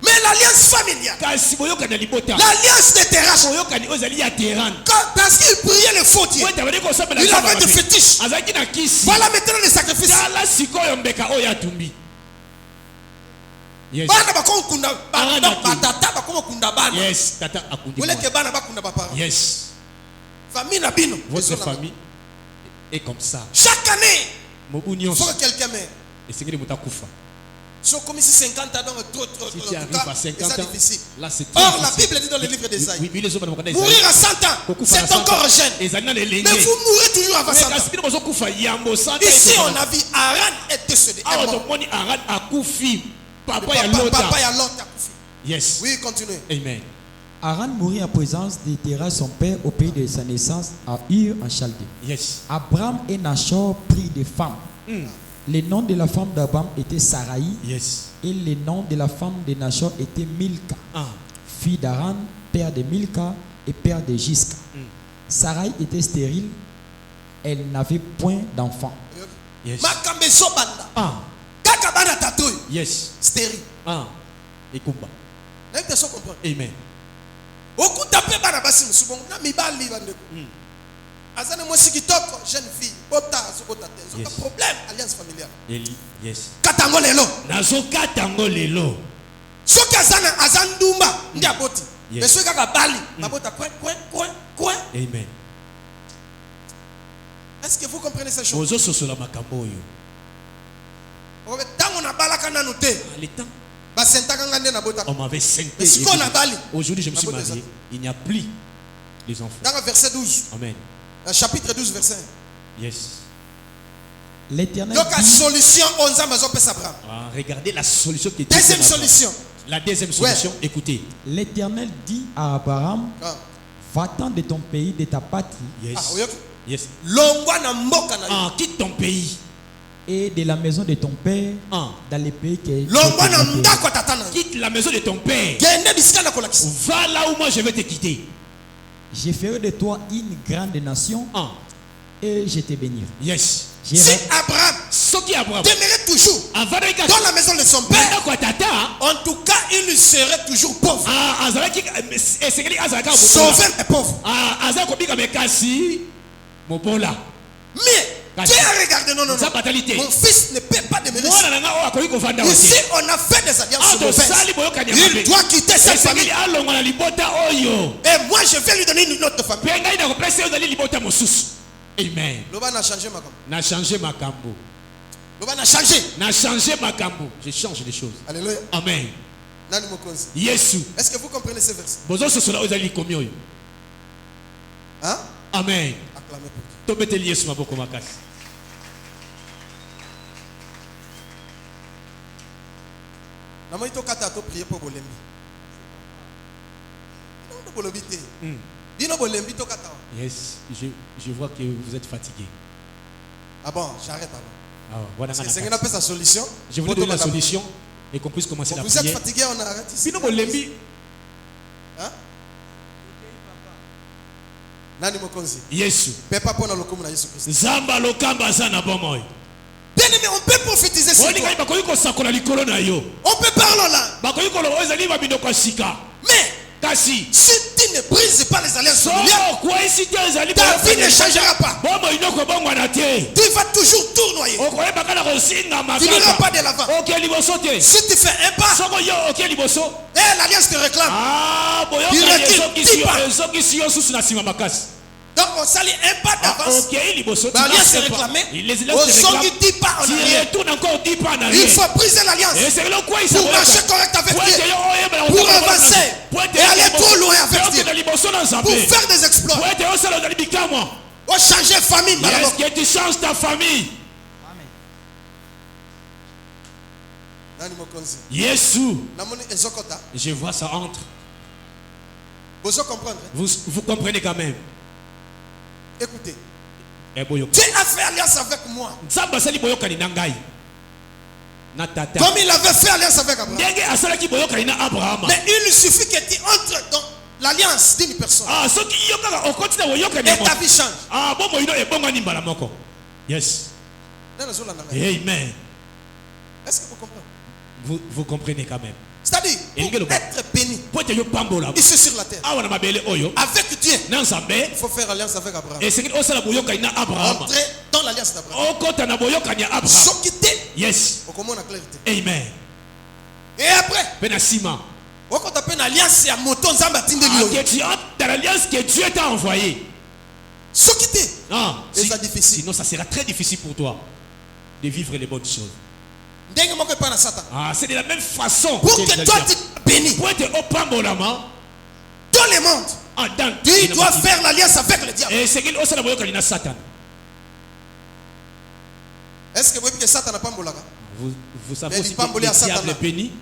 A: Mais l'alliance familiale,
C: kasi boyokani ya libota
A: l'alliance des terrages,
C: boyokani oyo ezali ya terrain
A: parce qu'il priait le faux Dieu, il avait des fétiches.
C: azalaki na kisi
A: Voilà maintenant les sacrifices.
C: tala sikoyo mbeka oyo atumbi. Yes.
A: Bana bakoma kunda
C: Arana
A: bana,
C: tu.
A: batata bakoma kunda bana.
C: Yes, tata akundi
A: Wole
C: mwana.
A: ke bana bakunda ba parents.
C: Yes,
A: Famille na bino.
C: votre famille est comme ça.
A: Chaque année,
C: Mobu
A: il faut
C: nyonso
A: que quelqu'un meure.
C: esengeli moto akufa.
A: Si on commence 50 ans, donc trop,
C: Si
A: en
C: tu
A: tout
C: arrives
A: cas,
C: à 50
A: c'est
C: ans,
A: difficile.
C: là c'est très
A: Or, la
C: difficile.
A: Bible dit dans le livre d'Ésaïe,
C: Oui, les hommes de
A: mourir à 100 ans, c'est encore jeune. Mais vous mourrez toujours avant 100 ans. Ici, on a vu Aran est décédé. est mort.
C: Papa ya
A: Papa
C: lota.
A: ya Lot a couffé.
C: Yes.
A: Oui, continuez.
C: Amen.
D: Aran mourut en présence de Téra, son père, au pays de sa naissance, à Ur en Chaldée.
C: Yes.
D: Abraham et Nachor prirent des femmes. Le nom de la femme d'Abraham était Saraï,
C: Yes.
D: et le nom de la femme de Nachor était Milka,
C: Ah.
D: fille d'Aran, père de Milka et père de Gisca. Saraï était stérile, elle n'avait point d'enfant.
C: Yes.
A: Makambe Sobanda.
C: Ah.
A: Kaka bana tatouille.
C: Yes.
A: Stérile.
C: Ah. Ekumba.
A: N'est-ce que ça comprendre?
C: Amen.
A: Beaucoup tapé bana basi musubongo na mibali bande. Azana moi sikitoko jeune fille. Bota sokota te.
C: Yes.
A: Problème alliance familiale.
C: Eli. Yes.
A: Katango lelo.
C: Nazo katango lelo.
A: Soki azana azandumba ndi aboti.
C: Yes.
A: Mais soki kaka bali babota coin.
C: Amen.
A: Est-ce que vous comprenez ces choses?
C: Ozo sosola makambo yo.
A: Tango na balaka nanu te.
C: Le temps,
A: Basentaka ngande na bota.
C: on m'avait sainté.
A: Mais si on a bali.
C: Aujourd'hui, je me suis
A: On a
C: marié. Il n'y a plus les enfants.
A: Dans le verset 12.
C: Amen.
A: Chapitre 12 verset 1.
C: Yes.
D: L'Éternel
A: Donc la
D: dit,
A: solution on a besoin de Abraham.
C: Ah, regardez la solution qui était.
A: Deuxième solution.
C: La deuxième solution, écoutez.
D: l'Éternel dit à Abraham,
A: Ah.
D: va-t'en de ton pays, de ta patrie,
C: Yes.
A: Ah, oui.
C: Yes.
A: Longwa na mboka na yo.
C: Ah, quitte ton pays.
D: et de la maison de ton père,
C: Ah.
D: dans les pays que
A: Longwa na
D: je t'ai montré.
A: ndako tata na yo.
C: Quitte la maison de ton père.
A: Gende bisika na kolakisa.
C: Va là où moi je vais te quitter.
D: Je ferai de toi une grande nation
C: Ah.
D: et je te bénirai.
C: Yes.
D: Je
A: Si
D: ra-
A: Abraham
C: Soki Abraham.
A: demeurait toujours
C: Avant de
A: dans la maison de son père,
C: quoi tata.
A: en tout cas, il serait toujours pauvre.
C: Ah, azalaki esengeli azalaka
A: Sauver les pauvres.
C: Ah, azalaki kobika mekasi mobola.
A: Mais Dieu a regardé, non.
C: Ça fatalité.
A: Mon fils ne peut pas demeurer
C: Mwana
A: ici.
C: nanga oyo akoki kovanda
A: Ici,
C: ote.
A: on a fait des alliances
C: Ah, tosali
A: mauvaises.
C: boyokani ya
A: Il
C: mabe.
A: doit quitter cette famille.
C: Esengeli alongwa na libota oyo.
A: Et moi, je vais lui donner une autre famille.
C: Mpe ngai nakopesa yo ozali libota mosusu. Amen.
A: Loba n'a changé ma
C: Na changé makambo.
A: Loba n'a changé.
C: Na changé makambo. Je change les choses.
A: Alléluia.
C: Amen.
A: Nani mokonzi.
C: Yesu.
A: Est-ce que vous comprenez ces versets?
C: Bozo sosola ozali likomi oyo.
A: Hein?
C: Amen.
A: Acclamez pour Dieu.
C: Tobeteli Yesu maboko makasi.
A: Namoi to kata to prier pour bolembi. Non, bolobi te. Dino bolembi to kata.
C: Yes, je vois que vous êtes fatigué.
A: Ah bon, j'arrête alors.
C: Ah, voilà,
A: C'est
C: ngana
A: ce qu'on
C: kati.
A: appelle sa solution.
C: Je voulais donner la solution et qu'on puisse commencer la
A: Vous êtes
C: prière.
A: fatigué, on arrête ici.
C: Bino bolembi.
A: Hein? Nani mokonzi.
C: Yesu.
A: Pepa pona lokumu na Yesu Christ.
C: Zamba lokamba sana bomoy.
A: Bien aimé, on peut prophétiser sur
C: Oni
A: toi.
C: kai bakoyi ko sakola likolo na yo.
A: On peut parler là.
C: Bakoyi ko lo ezali ba bino ko sika.
A: Mais
C: Kasi.
A: si tu ne brises pas les alliances
C: So
A: familiales,
C: kwa isi te ezali
A: ta vie ne changera pas.
C: Bomo inoko bongo na te.
A: Tu vas toujours tournoyer.
C: Okoyeba kana ko singa
A: Tu n'iras pas
C: makaka.
A: de l'avant.
C: Ok liboso te.
A: Si tu fais un pas,
C: Soko yo ok liboso.
A: et l'alliance te réclame.
C: Ah, boyo
A: Il
C: ka
A: recule,
C: yeso
A: dis pas.
C: kisi yo susu na sima makasi.
A: Donc on salit un pas d'avance.
C: Ok liboso.
A: L'alliance est réclamée. Au son du 10 pas en
C: Tu
A: arrière.
C: retournes encore 10 pas en
A: Il
C: arrière.
A: faut briser l'alliance
C: Et c'est là quoi il
A: pour marcher correct avec Dieu, pour avancer et aller trop loin avec Dieu, pour faire des exploits, pour changer de famille. madame.
C: Est-ce que tu changes ta famille?
A: Nani mokonzi.
C: Yesu.
A: Namoni ezokota.
C: Je vois ça entre.
A: Bozo comprendre.
C: Vous comprenez quand même.
A: Écoutez.
C: Eh, boyo.
A: Dieu a fait alliance avec moi.
C: Nzamba sali boyokani na ngai. Na tata.
A: Comme il avait fait alliance avec Abraham.
C: Ndenge asalaki boyokani na Abraham.
A: Mais il suffit que tu entres dans l'alliance d'une personne.
C: Ah, soki yokaka okotina boyokani.
A: Et ta vie change.
C: Ah, bomo ino ebongani mbala moko. Yes.
A: Nana zola nanga.
C: Amen.
A: Est-ce que vous comprenez?
C: Vous comprenez quand même.
A: C'est-à-dire, pour être béni ici sur la terre, avec Dieu, il faut faire alliance avec Abraham. Entrer dans l'alliance d'Abraham. Sans quitter.
C: Yes.
A: Au comment on a clarité.
C: Amen.
A: Et après,
C: quand
A: on appelle alliance, il y a moto,
C: dans l'alliance que Dieu t'a envoyé.
A: Sans quitter.
C: C'est difficile. Sinon, ça sera très difficile pour toi de vivre les bonnes choses. C'est de la même façon.
A: Pour que toi tu sois béni.
C: Pour être au pambolama.
A: Dans le monde. Tu dois faire l'alliance avec le diable.
C: Et c'est qu'il y a Satan.
A: Est-ce que vous voyez que Satan n'a pas mbolaka?
C: Vous savez aussi que le diable est béni.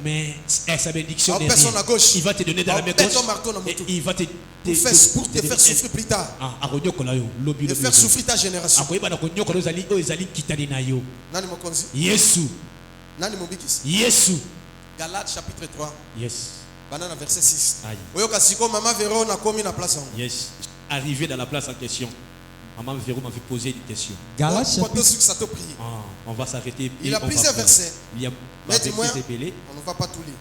C: Mais sa bénédiction est rien. Il va te donner dans la main gauche. Et il va te
A: pour te faire souffrir plus tard. De faire souffrir ta génération. Nani mokonzi?
C: Yesu.
A: Nani mobikisi?
C: Yesu.
A: Galates chapitre 3.
C: Yes.
A: Banana verset 6. Oyoka siko mama Véro na komi na place.
C: Yes. Arrivé dans la place en question. Maman Véro m'avait posé une question.
D: Galates chapitre.
C: On va s'arrêter.
A: Il a plusieurs versets.
C: Mais
A: dis-moi, on ne va pas tout lire.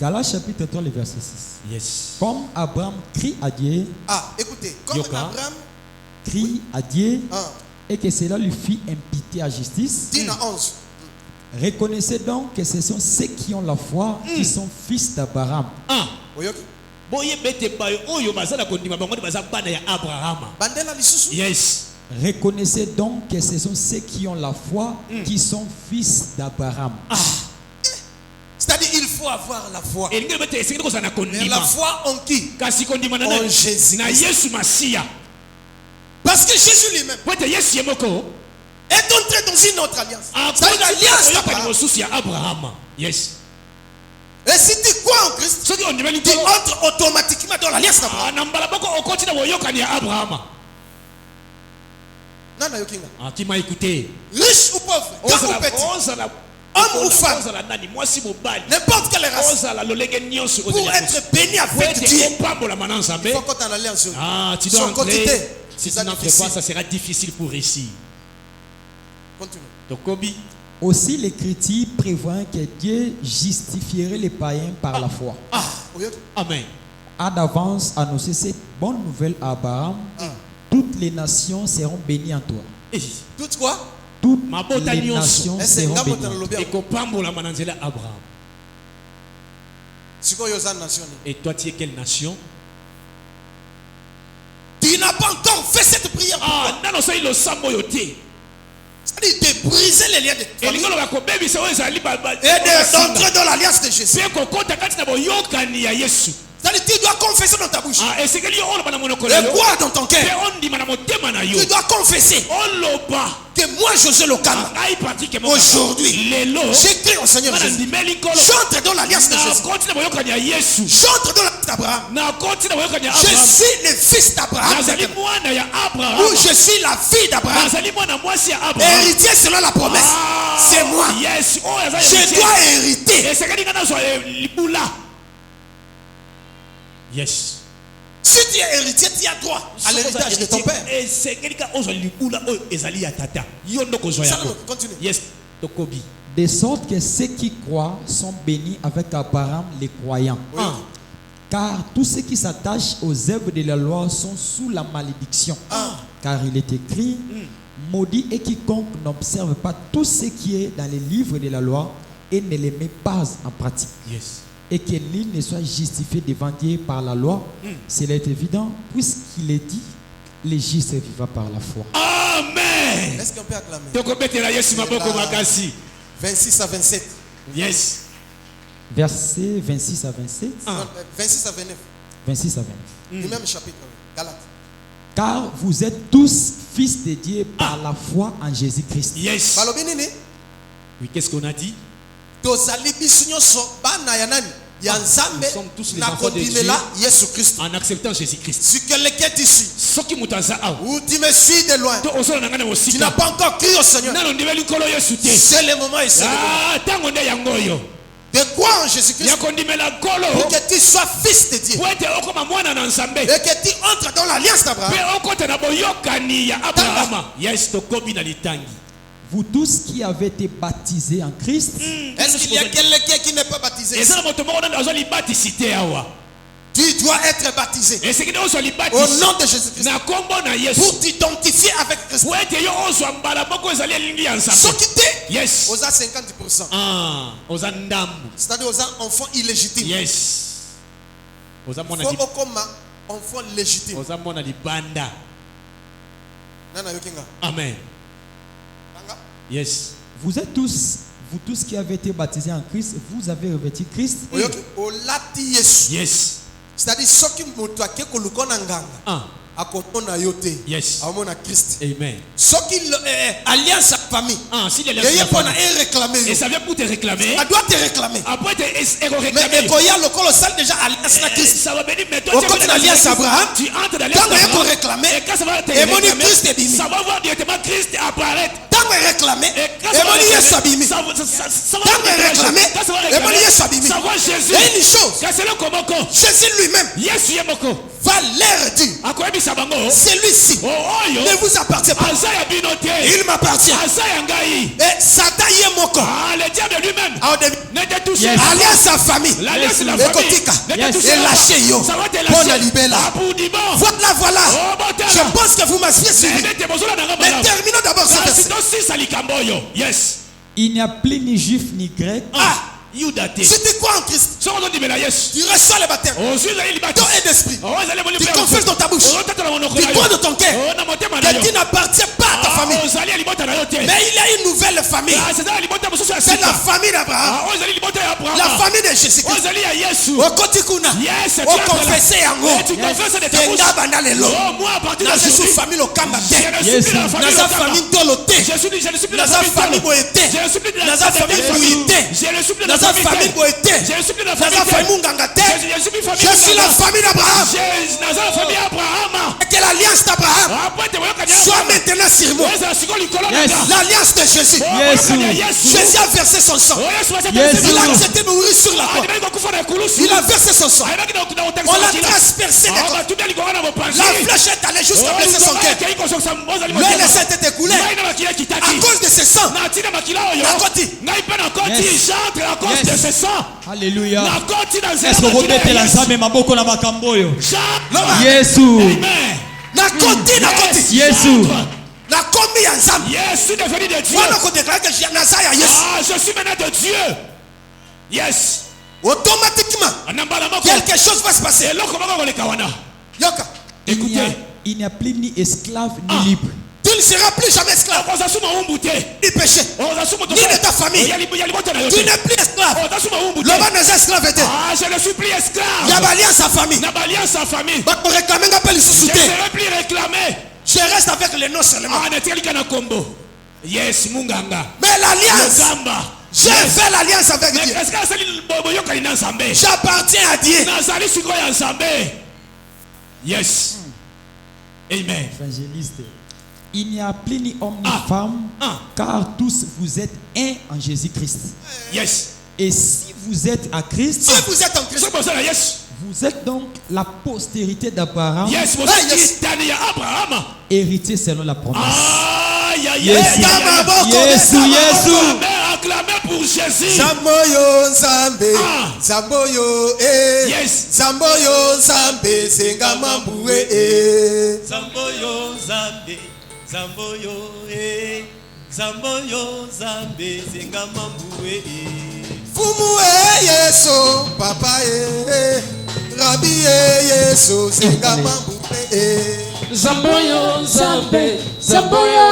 D: Galates chapitre 3, le verset 6.
C: Yes.
D: Comme Abraham crie à Dieu.
A: Écoutez, comme Abraham
D: crie à Dieu et que cela lui fit impiter à justice.
A: 10 à 11.
D: Reconnaissez donc que ce sont ceux qui ont la foi qui sont fils d'Abraham.
C: Yes.
D: Reconnaissez donc que ce sont ceux qui ont la foi qui sont fils d'Abraham.
A: C'est-à-dire il faut avoir la foi. Mais la foi en qui? En Jésus. Parce que Jésus lui-même est entré dans une autre alliance. C'est l'alliance d'Abraham.
C: Yes.
A: Et si tu crois en Christ, tu entres automatiquement dans l'alliance d'Abraham.
C: Qui m'a écouté?
A: Riche ou pauvre, grand ou petit, homme ou femme, n'importe quelle race, pour être béni avec Dieu, il faut qu'on t'en alliance.
C: Tu dois entrer. Si tu n'entres pas, ça sera difficile pour réussir.
A: Continue.
D: Aussi l'Écriture prévoit que Dieu justifierait les païens par la foi.
C: Amen.
D: A d'avance annoncé cette bonne nouvelle à Abraham. Toutes les nations seront bénies en toi.
A: Toutes quoi?
D: Toutes les nations seront bénies.
C: Et toi, tu es quelle nation?
A: Tu n'as pas encore fait cette prière. C'est-à-dire de briser les liens de famille et d'entrer dans l'alliance de Jésus. C'est-à-dire tu dois confesser dans ta bouche et croire dans ton cœur. Tu dois confesser que moi José Lokama aujourd'hui j'écris au Seigneur Jésus. J'entre dans l'alliance de Jésus. J'entre dans l'alliance d'Abraham. Je suis le fils d'Abraham. Ou je suis la fille d'Abraham. Héritier selon la promesse. C'est moi. Je dois hériter.
C: Yes.
A: Si tu es héritier, tu as droit à l'héritage de ton père. Continue.
C: Yes.
D: De sorte que ceux qui croient sont bénis avec Abraham les croyants. Car tous ceux qui s'attachent aux œuvres de la loi sont sous la malédiction. Car il est écrit, maudit est quiconque n'observe pas tout ce qui est dans les livres de la loi et ne les met pas en pratique.
C: Yes.
D: Et que nul ne soit justifié devant Dieu par la loi, cela est évident, puisqu'il est dit, les justes vivent par la foi.
C: Amen.
A: Est-ce qu'on peut acclamer? 26 à 27.
C: Yes.
D: Versets 26 à 27.
A: 26 à 29.
D: 26 à 29.
A: Du même chapitre, Galates.
D: Car vous êtes tous fils de Dieu par la foi en Jésus-Christ.
C: Yes. Oui, qu'est-ce qu'on a dit?
A: Nous sommes tous les enfants de Dieu
C: en acceptant Jésus-Christ.
A: Si quelqu'un est ici,
C: ou
A: tu me suis de loin, tu n'as pas encore crié au Seigneur, c'est le moment et c'est le moment de croire en Jésus-Christ pour que tu sois fils de Dieu et que tu entres dans l'alliance d'Abraham.
D: vous tous qui avez été baptisés en Christ,
A: Est-ce qu'il y a quelqu'un qui n'est pas baptisé? Tu dois être baptisé au nom de Jésus-Christ pour t'identifier avec Christ. Ce qui t'est,
C: Yes.
A: aux 50%. C'est-à-dire aux enfants illégitimes.
C: Yes.
A: Il faut comme enfant légitime. Nana yokinga.
C: Amen.
A: Nanga?
C: Yes.
D: vous tous qui avez été baptisés en Christ, vous avez revêtu Christ.
A: Oyoki olati Yesu.
C: Yes.
A: C'est-à-dire soki moto akekoluka na nganga akotona yo te.
C: Yes.
A: Amona Christ.
C: Amen.
A: Soki alliance à famille.
C: Si
A: Et il faut réclamer.
C: et ça vient pour te réclamer.
A: Elle doit te réclamer.
C: Après te
A: Mais
C: réclamer.
A: ekoya lokolo sal déjà alliance na Christ.
C: Ça va venir mais
A: Au côté de l'alliance Abraham,
C: tu entres dans
A: quand
C: l'alliance
A: il faut
C: d'Abraham.
A: réclamer,
C: Et quand ça va te
A: et mon
C: réclamer,
A: Christ est bimi.
C: ça va voir directement Christ apparaître.
A: Tant que réclamer,
C: Et quand
A: et
C: ça va
A: mon Yesu
C: réclamer,
A: abimi.
C: ça va
A: Tant que réclamer,
C: quand ça va
A: et mon
C: réclamer,
A: Yesu abimi.
C: ça va Jésus.
A: Il y a une chose,
C: Quand c'est le komoko.
A: Jésus lui-même
C: Yesu yemoko.
A: va leur dire,
C: Akoyebisa bango.
A: celui-ci
C: Oyo.
A: ne vous appartient pas.
C: Asa ya bino te.
A: Il m'appartient.
C: Asa ya ngai.
A: Et Satan y est mon corps.
C: Ah, le diable lui-même.
A: Alliance
C: Ne te touche
D: Yes.
C: pas.
A: à famille.
C: L'alliance de la
A: Et
C: famille.
A: kotika.
C: Ne te
D: Yes.
C: touche
A: Et
C: pas.
A: lâchez yo.
C: Ça va te
A: Bon
C: lâcher.
A: alibela.
C: Abudiment.
A: Voilà.
C: Oh, botela.
A: Je pense que vous m'avez suivi.
C: Mais
A: Mais terminons d'abord ce verset.
C: Yes.
D: Il n'y a plus ni juif ni grec,
C: Yudate.
A: Si tu crois en Christ,
C: So on dit mais la yes.
A: tu reçois le baptême.
C: Ozuza ili baptême.
A: Don et d'esprit.
C: Oh, zale boli
A: Tu
C: père.
A: confesses dans ta bouche.
C: Oh, tata na monoko
A: Tu
C: na yo.
A: crois de ton cœur
C: Oh, na motema na
A: que
C: yo.
A: tu n'appartiens pas à ta famille.
C: Oh, zali alibota na yo te.
A: Mais il y a une nouvelle famille.
C: Ah, c'est ça alibota mususu ya
A: C'est la
C: sika.
A: famille d'Abraham.
C: Ah, oh, zali alibota ya Abraham.
A: La famille de
C: Oh,
A: Jésus-Christ.
C: zali ya Yesu.
A: Okotikuna.
C: Yes, tu
A: Okonfesse yango.
C: Et tu confesses de ta bouche.
A: Kenga banda lelo.
C: Oh, moi à partir de
A: Naza sous
C: aujourd'hui,
A: famille lokamba te.
C: je ne suis plus dans la famille
A: Naza
C: Lokamba.
A: famille tolo te.
C: Je ne suis plus dans la
A: Naza
C: famille
A: famille
C: Tolo.
A: boye te.
C: Je ne suis plus dans la
A: Naza famille bouyi te.
C: Je ne suis plus dans la
A: Naza
C: famille
A: famille boye te.
C: Je ne suis plus dans la
A: Naza
C: famille
A: famille munganga te.
C: Je suis plus famille
A: Je suis la
C: Munganga.
A: famille d'Abraham.
C: Naza la famille Abraham.
A: Et que l'alliance d'Abraham
C: Après te voyons quand
A: soit maintenant sur moi.
D: Yes.
A: L'alliance de Jésus. Jésus a versé son sang.
D: Yes.
A: Il a accepté de mourir sur la croix. Il a versé son sang. On l'a transpercé des côtes. La flèche est allée jusqu'à blesser son cœur. L'œil s'est été écoulé à cause de ce sang. Nakoti.
D: Yes.
C: À cause de ce sang.
D: Alléluia.
C: Nakoti dans
D: Est-ce que vous mettez la zame maboko na makamboyo?
A: Loba.
D: Yesu.
C: Amen.
A: Nakoti, nakoti.
D: Yesu.
A: Nakomi ya nzambe.
C: Yes, je suis devenu de Dieu.
A: Wana ko déclarer que je naza ya Yesu.
C: Ah, je suis maintenant de Dieu. Yes.
A: Automatiquement, quelque chose va se passer. Yoka.
D: Il n'y a plus ni esclave ni libre.
A: Tu ne seras plus jamais esclave du péché, ni de ta famille. Tu n'es plus esclave. L'homme n'est esclave.
C: Ah, je ne suis plus
A: Il y a
C: esclave.
A: alliance à famille.
C: N'a pas alliance à famille.
A: Pour réclamer un peu le
C: Je
A: sous-souté.
C: ne serai plus réclamé.
A: Je reste avec les noms seulement.
C: Ah, n'est-il qu'un combo? Yes, Munganga.
A: Mais l'alliance,
C: Zamba.
A: j'ai fait l'alliance avec
C: Mais
A: Dieu.
C: est-ce que c'est le bobo yoka ina nzambe?
A: J'appartiens à Dieu.
C: Nazali siko ya nzambe. Yes. Amen.
D: Évangéliste. Il n'y a plus ni homme ni
C: Ah.
D: femme,
C: Ah.
D: car tous vous êtes un en Jésus-Christ.
C: Yes.
D: Et si vous êtes à Christ,
A: Si vous êtes en Christ,
C: C'est pour ça, yes.
D: vous êtes donc la postérité d'Abraham,
C: Yes, vous
A: Ah,
C: êtes
A: yes.
C: Tania Abraham.
D: héritier selon la promesse.
C: Aïe, aïe,
D: Yes.
C: aïe, aïe, aïe.
D: Yesu, Yesu.
C: Acclamez pour Jésus.
A: Zamboyo Nzambe,
C: Ah.
A: Zamboyo eh,
C: Yes.
A: Zamboyo Nzambe, Senga Mamboué eh.
F: Zamboyo Zambe, Zamboyo Zamboyo Zambe, Zenga Mamboué
A: Fumu eh Yeso, Papa eh, Rabbi eh Yeso, Senga Mamboué eh.
G: Zamboyo Zambe, Zamboyo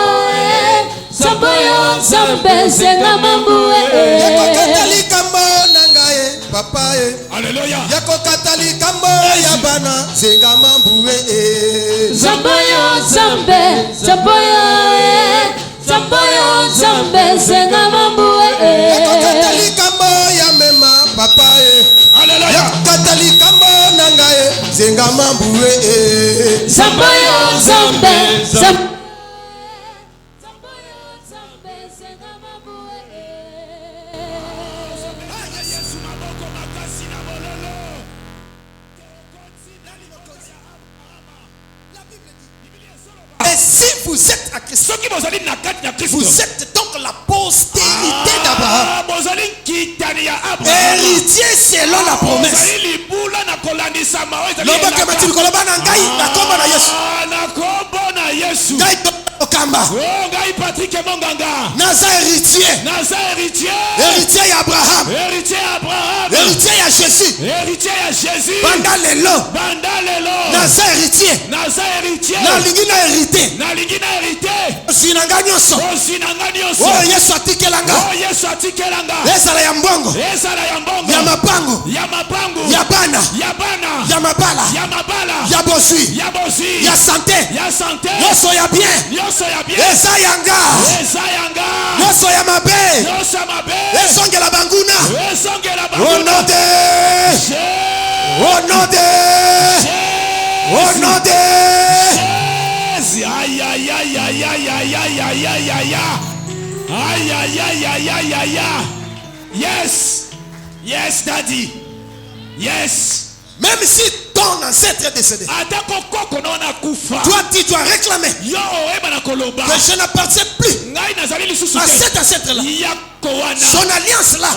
G: Zamboyo Zambe, Zenga Mamboué
A: Yako katalika mbona ngaye, Papa eh.
C: Alléluia.
A: Yako katalika mbona bana, Senga Mamboué eh.
G: Zamboyo Zambe, Zamboyo Zamboyo Zambe, Zenga Mamboué
A: Yako katalika mbona mema, Papa eh.
C: Alléluia.
A: Katalika mbona ngaye, Senga Mamboué eh.
G: Zamboyo Zambe, Zamboyo Zambe, Zenga Mamboué
A: Et si vous êtes à Christ,
C: Ceux qui vont aller dans la carte de Christ,
A: vous êtes donc postérité d'Abraham.
C: bozali kitani ya Abraham.
A: Héritier selon la promesse.
C: Bozali libula na kolandisa mawe ezali
A: Loba
C: elaka.
A: kama tikoloba na ngai na komba na Yesu.
C: Na kombo na Yesu.
A: Ngai okamba.
C: Oh, ngai Patrick Monganga.
A: Naza héritier.
C: Naza héritier.
A: Héritier ya Abraham.
C: Héritier Abraham.
A: Héritier ya Jésus.
C: Héritier ya Jésus.
A: Banda lelo.
C: Banda lelo.
A: Naza héritier.
C: Naza héritier.
A: Na lingi na hérité.
C: Na lingi na hérité.
A: Sinanga nyonso.
C: Sinanga nyonso.
A: Oh Yesu atikelanga.
C: Oh Yesu atikelanga.
A: Ezala ya mbongo.
C: Ezala ya mbongo.
A: Ya mapango.
C: Ya mapango.
A: Ya bana.
C: Ya bana.
A: Ya mabala.
C: Ya mabala.
A: Ya bosui.
C: Ya bosi.
A: Ya santé.
C: Ya santé.
A: Nyonso ya bien.
C: Nyonso ya bien.
A: Eza yanga.
C: Eza yanga.
A: Nyonso ya mabe.
C: Nyonso ya mabe.
A: Ezongela banguna.
C: Ezongela
A: Au
C: banguna.
A: nom de. Au nom de. Au nom de.
C: Aïe aïe aïe aïe aïe aïe aïe aïe aïe aïe. Aïe aïe aïe aïe aïe aïe aïe. Yes. Yes, daddy. Yes.
A: Même si ton ancêtre est décédé,
C: Atako koko na ona kufa.
A: toi tu dois réclamer
C: Yo eba na koloba.
A: que je n'appartiens plus
C: Ngai nazali lisusu
A: à
C: te.
A: cet ancêtre-là.
C: Yako wana.
A: Son alliance-là,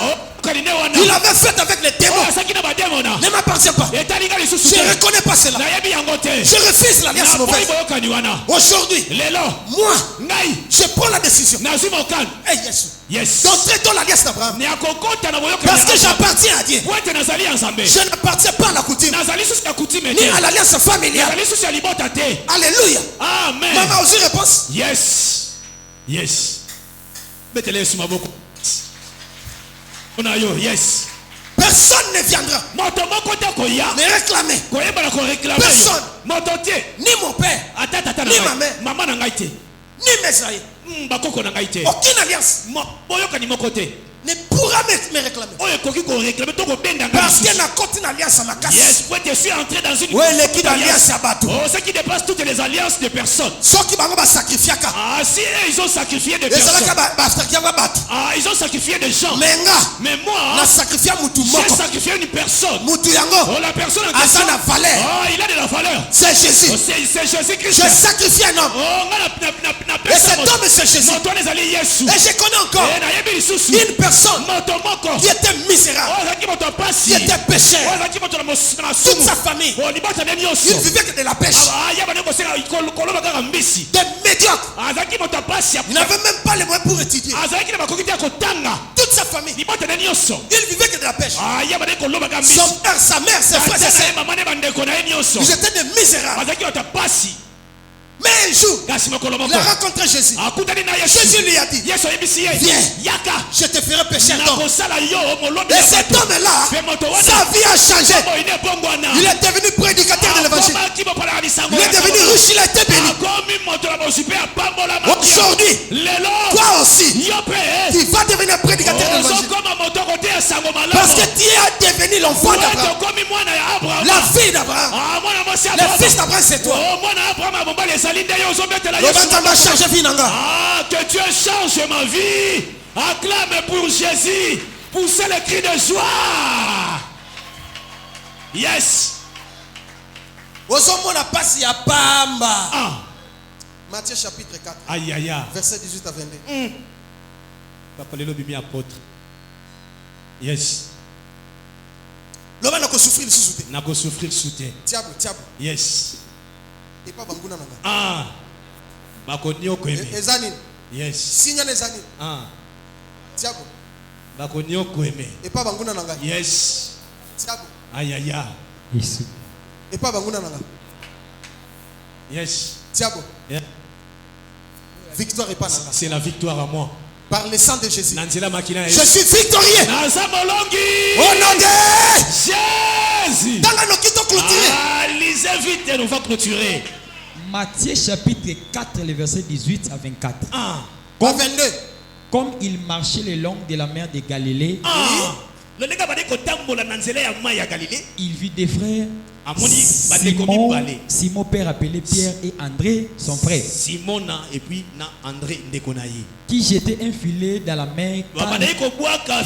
C: Kanine wana.
A: il avait fait avec les démons,
C: Asaki na bademona.
A: ne m'appartient pas.
C: Etalinga lisusu
A: Je
C: te.
A: ne reconnais pas cela.
C: Nayebi yango te.
A: Je refuse l'alliance
C: Na
A: mauvaise.
C: boyi boyokani wana.
A: Aujourd'hui,
C: Lelo.
A: moi,
C: Ngai.
A: je prends la décision.
C: Nazwi mokano.
A: Hey, Yesu,
C: Yes.
A: d'entrer dans l'alliance d'Abraham.
C: Ni akokota na boyokani.
A: Parce que j'appartiens à Dieu.
C: Wete nazali ya Nzambe.
A: Je n'appartiens pas à la coutume,
C: Nazali susu ya kutime
A: ni
C: te.
A: à l'alliance familiale.
C: Nazali susu ya libota te.
A: Alléluia.
C: Amen.
A: Maman aussi réponse.
C: Yes. Yes. Betele Yesu maboko. Ona yo, yes.
A: Personne ne viendra
C: Moto moko te koya.
A: me réclamer.
C: Koyeba na ko réclamer.
A: Personne.
C: Moto te.
A: Ni mon père,
C: Ata tata na
A: Ni
C: ngai.
A: ma mère.
C: Mama na ngai te.
A: ni mes aïeux.
C: Bakoko na ngai te.
A: Aucune alliance
C: Boyokani moko te.
A: ne pourra me réclamer.
C: Oyo koki ko réclamer to ko benda ngai.
A: Parce que na côté alliance à ma casse.
C: Yes, ouais, je suis entré dans une
A: Ouais, l'équipe d'alliance à bateau.
C: Oh, ce qui dépasse toutes les alliances de personnes.
A: Ceux qui vont sacrifier.
C: Ah, si ils ont sacrifié des
A: Et ça
C: personnes.
A: va battre.
C: Ah, ils ont sacrifié des gens.
A: Mais
C: Mais moi,
A: na sacrifié mutu
C: j'ai
A: moko.
C: sacrifié une personne.
A: Mutu yango.
C: Oh, la personne en
A: A
C: question.
A: ça la valeur.
C: Oh, il a de la valeur.
A: C'est Jésus.
C: Oh, c'est Jésus-Christ.
A: J'ai sacrifié un homme.
C: Oh,
A: Et cet homme c'est Jésus.
C: Mon toit les alliés Yesu.
A: Et je connais encore
C: Eh, na yebi lisusu.
A: une personne
C: Moto moko.
A: qui était misérable,
C: Oh, zaki moto pasi.
A: qui était pécheur.
C: Oh, zaki moto na
A: Toute
C: masumu.
A: sa famille,
C: Oh, libata nemi
A: il
C: yoso.
A: vivait que de la pêche.
C: Ah, yaba neko seka koloba kaka mbisi.
A: Des médiocres.
C: Azaki moto pasi.
A: Il n'avait même pas les moyens pour étudier.
C: Azaki na makoki te kotanga.
A: Toute sa famille,
C: Libata nemi yoso.
A: il vivait que de la pêche.
C: Ah, yaba neko loba kaka mbisi.
A: Son père, sa mère, ses frères et sœurs,
C: Mama ne bandeko na yemi yoso.
A: ils étaient des misérables.
C: Azaki moto pasi.
A: Mais un jour,
C: Kasi mokolo
A: il
C: moko.
A: a rencontré Jésus.
C: Akutani na Yesu.
A: Jésus lui a dit,
C: Yesu yebisi ye.
A: Viens.
C: Yaka.
A: je te ferai pécher
C: Na
A: d'homme.
C: kosala yo molobi.
A: Et cet homme-là, sa vie a changé. Il est devenu prédicateur de l'évangile. Il est devenu riche, il a été béni. Aujourd'hui, toi aussi, tu vas devenir prédicateur de l'évangile. Parce que tu es devenu l'enfant d'Abraham. La fille d'Abraham. Le fils d'Abraham, c'est toi. L'Obantama change vie nanga.
C: Ah, que Dieu change ma vie. Acclame pour Jésus. Poussez le cri de joie. Yes.
A: Ozomona pasi ya pamba.
C: Ah.
A: Matthieu chapitre 4,
C: Aïe aïe aïe.
A: verset 18 à 22.
C: Papa Lelo Bimi apôtre. Yes.
A: L'homme n'a qu'à souffrir le sous-souté.
C: Nako souffrir soutien.
A: Diable, diable.
C: Yes.
A: Et pas banguna nanga.
C: Ah. Bakonio kweme.
A: Ezanine.
C: Yes.
A: Signe ezanine.
C: Ah.
A: Diable.
C: Bakonio kweme.
A: Et pas banguna nanga.
C: Yes.
A: Diable.
C: Aïe aïe aïe.
D: Yesu.
A: Et pas banguna nanga.
C: Yes.
A: Diable.
C: Yeah.
A: Victoire et pas nanga.
C: C'est la victoire à moi.
A: Par le sang de Jésus.
C: Nanzela makina.
A: Je suis victorieux.
C: Naza molongi.
A: Au nom de
C: Jésus.
A: dans la nokito clôturé.
C: Ah, lisez vite et on va clôturer.
D: Matthieu chapitre 4, les versets 18 à 24.
C: Ah.
A: Au 22.
D: Comme il marchait le long de la mer de Galilée,
C: Ah. Le nègre va dire que tambola nanzela ya mai ya Galilée.
D: il vit des frères
C: Amoni badeko mibale.
D: Simon, père appelé Pierre, et André, son frère,
C: Simona et puis na André Ndekonayi.
D: qui jetaient un filet dans la mer
C: Babadai ko bwaka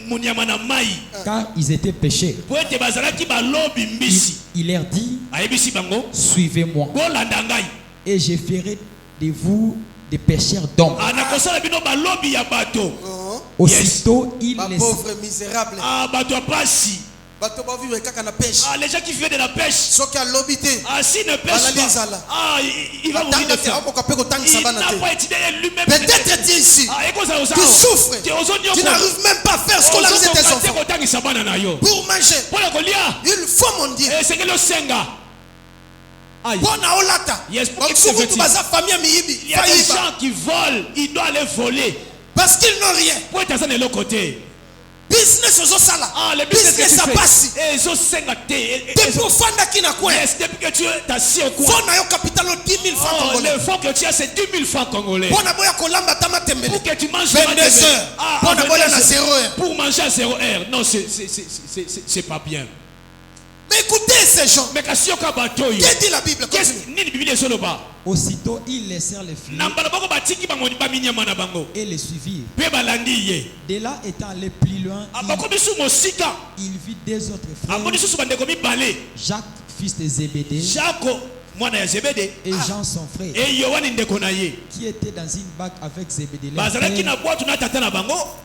C: munyama na mai.
D: car ils étaient pécheurs.
C: Po ete bazalaki balobi mbisi.
D: Il leur dit,
C: Ayebisi bango.
D: suivez-moi,
C: Bolanda ngai.
D: et je ferai de vous des pêcheurs d'hommes.
C: Anakosala bino balobi ya bato.
A: Oh.
D: Aussitôt, il
A: Ba
D: les
A: pauvre misérable.
C: Bato ya pasi.
A: Bato ba vivre kaka na pêche.
C: Les gens qui font de la pêche.
A: Soki alobité.
C: S'il ne pêche pas, il va mourir de faim. Il n'a pas étudié lui-même.
A: Peut-être tu es ici. Tu souffres. Tu n'arrives même pas à faire scolariser tes enfants. Pour manger, il faut mon Dieu. Bona olata.
C: Il y a des gens qui volent, ils doivent aller voler.
A: Parce qu'ils n'ont rien.
C: Pour être de l'autre côté.
A: Business aux sala.
C: Le business
A: ça passe.
C: Depuis
A: pour fanda qui n'a quoi.
C: Depuis que tu es assis au coin.
A: Faut na yo capital 10 000 francs congolais.
C: Le fonds que tu as c'est 10 000 francs congolais.
A: Bona boya kolamba tama tembele.
C: Pour que tu manges
A: 22 heures. Bona boya na 0 heure.
C: Pour manger à 0 heure. Non, c'est pas bien.
A: Mais écoutez ces gens.
C: Mais qu'est-ce
A: que dit la Bible?
D: Aussitôt, ils laissèrent les filets et les suivirent. De là étant allé plus loin, il vit deux autres frères, Jacques, fils de Zébédée, et Jean son frère, qui étaient dans une barque avec Zébédée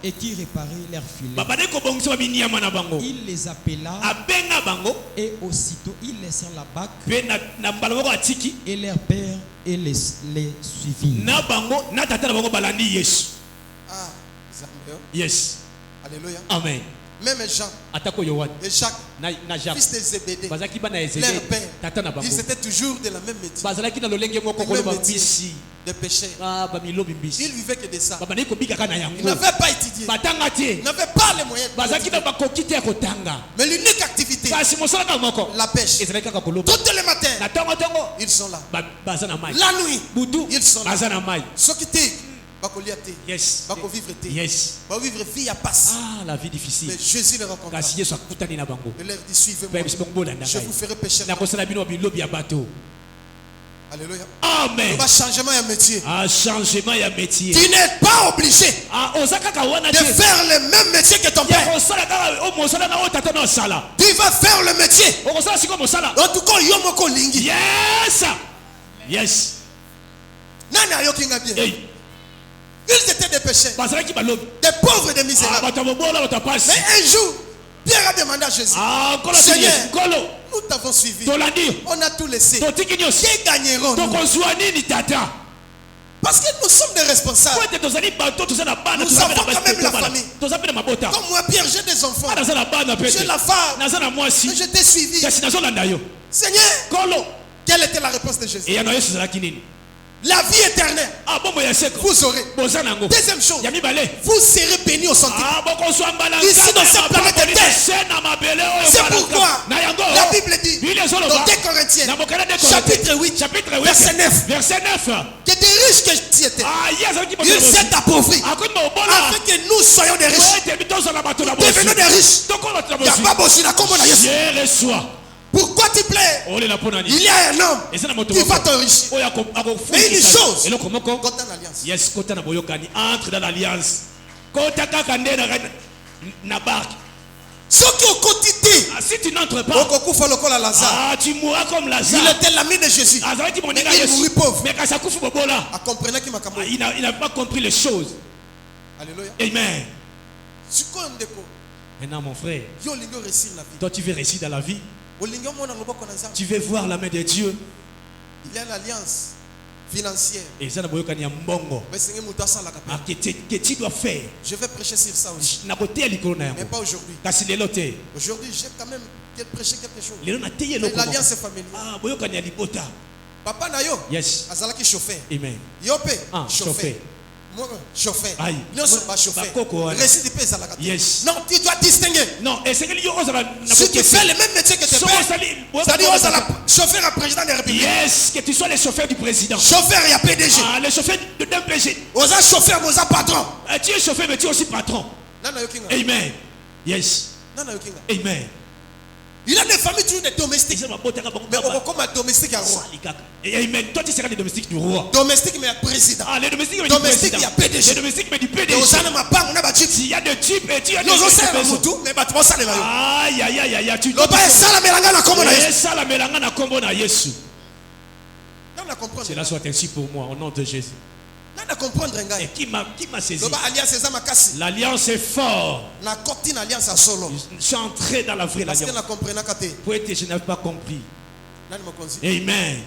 D: et qui réparaient leurs filets. Il les appela et aussitôt ils laissèrent la barque et leur père et les suivirent.
C: Yes.
A: Alléluia.
C: Amen.
A: Même Jean et Jacques, fils de Zébédée, leur père, ils étaient toujours de la même métier. Des pécheurs. Ils vivaient que de ça. Ils n'avaient pas étudié. Ils n'avaient pas les moyens. Mais l'unique activité, la pêche. Tous les matins, ils sont là. La nuit, ils sont là. Ce qui t'est,
C: yes.
A: yes. Vivre vie à passe.
C: La vie difficile.
A: Mais Jésus les rencontre. Il leur dit suivez-moi. Je vous ferai pécher. Alléluia.
C: Amen.
A: Changement de métier.
C: Changement de métier.
A: Tu n'es pas obligé de faire le même métier que ton père. Tu vas faire le métier. En tout cas, yomoko lingi.
C: Yes. Yes.
A: Nana yokinga bien. Ils étaient des pécheurs, des pauvres et des misérables. Mais un jour, Pierre a demandé à Jésus, Seigneur, nous t'avons suivi. On a tout laissé. Qui gagneront nous? Parce que nous sommes des responsables. Nous avons quand même la famille. Comme moi, Pierre, j'ai des enfants. J'ai la femme. Mais je t'ai suivi. Seigneur, quelle était la réponse de Jésus? La vie éternelle, vous aurez. Deuxième chose, vous serez bénis au centime. Ici dans cette planète terre. C'est pourquoi la Bible dit dans 2 Corinthiens chapitre 8 verset 9 que des riches que tu étais, ils s'est appauvri afin que nous soyons des riches. Devenons des riches. Il n'y a pas besoin de Jésus. Pourquoi tu plais? Il y a un homme qui va t'enrichir. Mais une chose,
C: yes, entre dans l'alliance. Si tu n'entres pas, tu mourras comme Lazare.
A: Il était l'ami de Jésus. Mais il mourut pauvre.
C: Il n'a pas compris les choses.
A: Alléluia.
C: Amen. Maintenant, mon frère, toi tu veux réussir dans la vie. Tu veux voir la main de Dieu.
A: Il y a l'alliance financière.
C: Et ça, que tu dois faire.
A: Je vais prêcher sur ça aussi. Mais pas aujourd'hui. Aujourd'hui, j'ai quand même prêché quelque chose. Mais l'alliance familiale. Papa Nayo,
C: yes.
A: Azalaki chauffeur.
C: Amen.
A: Yope, chauffeur. Moi, chauffeur. Nous sommes pas chauffeur.
C: Yes.
A: Non, tu dois distinguer.
C: Non, et c'est que
A: si tu fais le même métier que tes pères, c'est-à-dire chauffeur à président de la République.
C: Yes, que tu sois le chauffeur du président.
A: Chauffeur, il y a PDG.
C: Le chauffeur d'un PG.
A: Osa chauffeur, mais osa patron.
C: Tu es chauffeur, mais tu es aussi patron. Amen. Yes. Amen.
A: Il a des familles toujours des domestiques. Mais on va comme un domestique à roi.
C: Amen. Toi tu seras le domestique du roi.
A: Domestique mais président.
C: Les domestiques mais
A: domestique il y a PDG.
C: Les domestiques mais du PDG.
A: Il
C: y a des types et tu as des
A: aïe
C: aïe aïe aïe. Tu Cela soit ainsi pour moi au nom de Jésus.
A: Nana comprendre
C: Et
A: ngai.
C: qui m'a saisi?
A: Loba alliance eza makasi.
C: L'alliance est forte.
A: Na koti na alliance à solo.
C: Je suis entré dans la vraie
A: Parce que
C: alliance.
A: na comprendre kate.
C: Pour être, je n'avais pas compris.
A: Nani mokonzi.
C: Amen.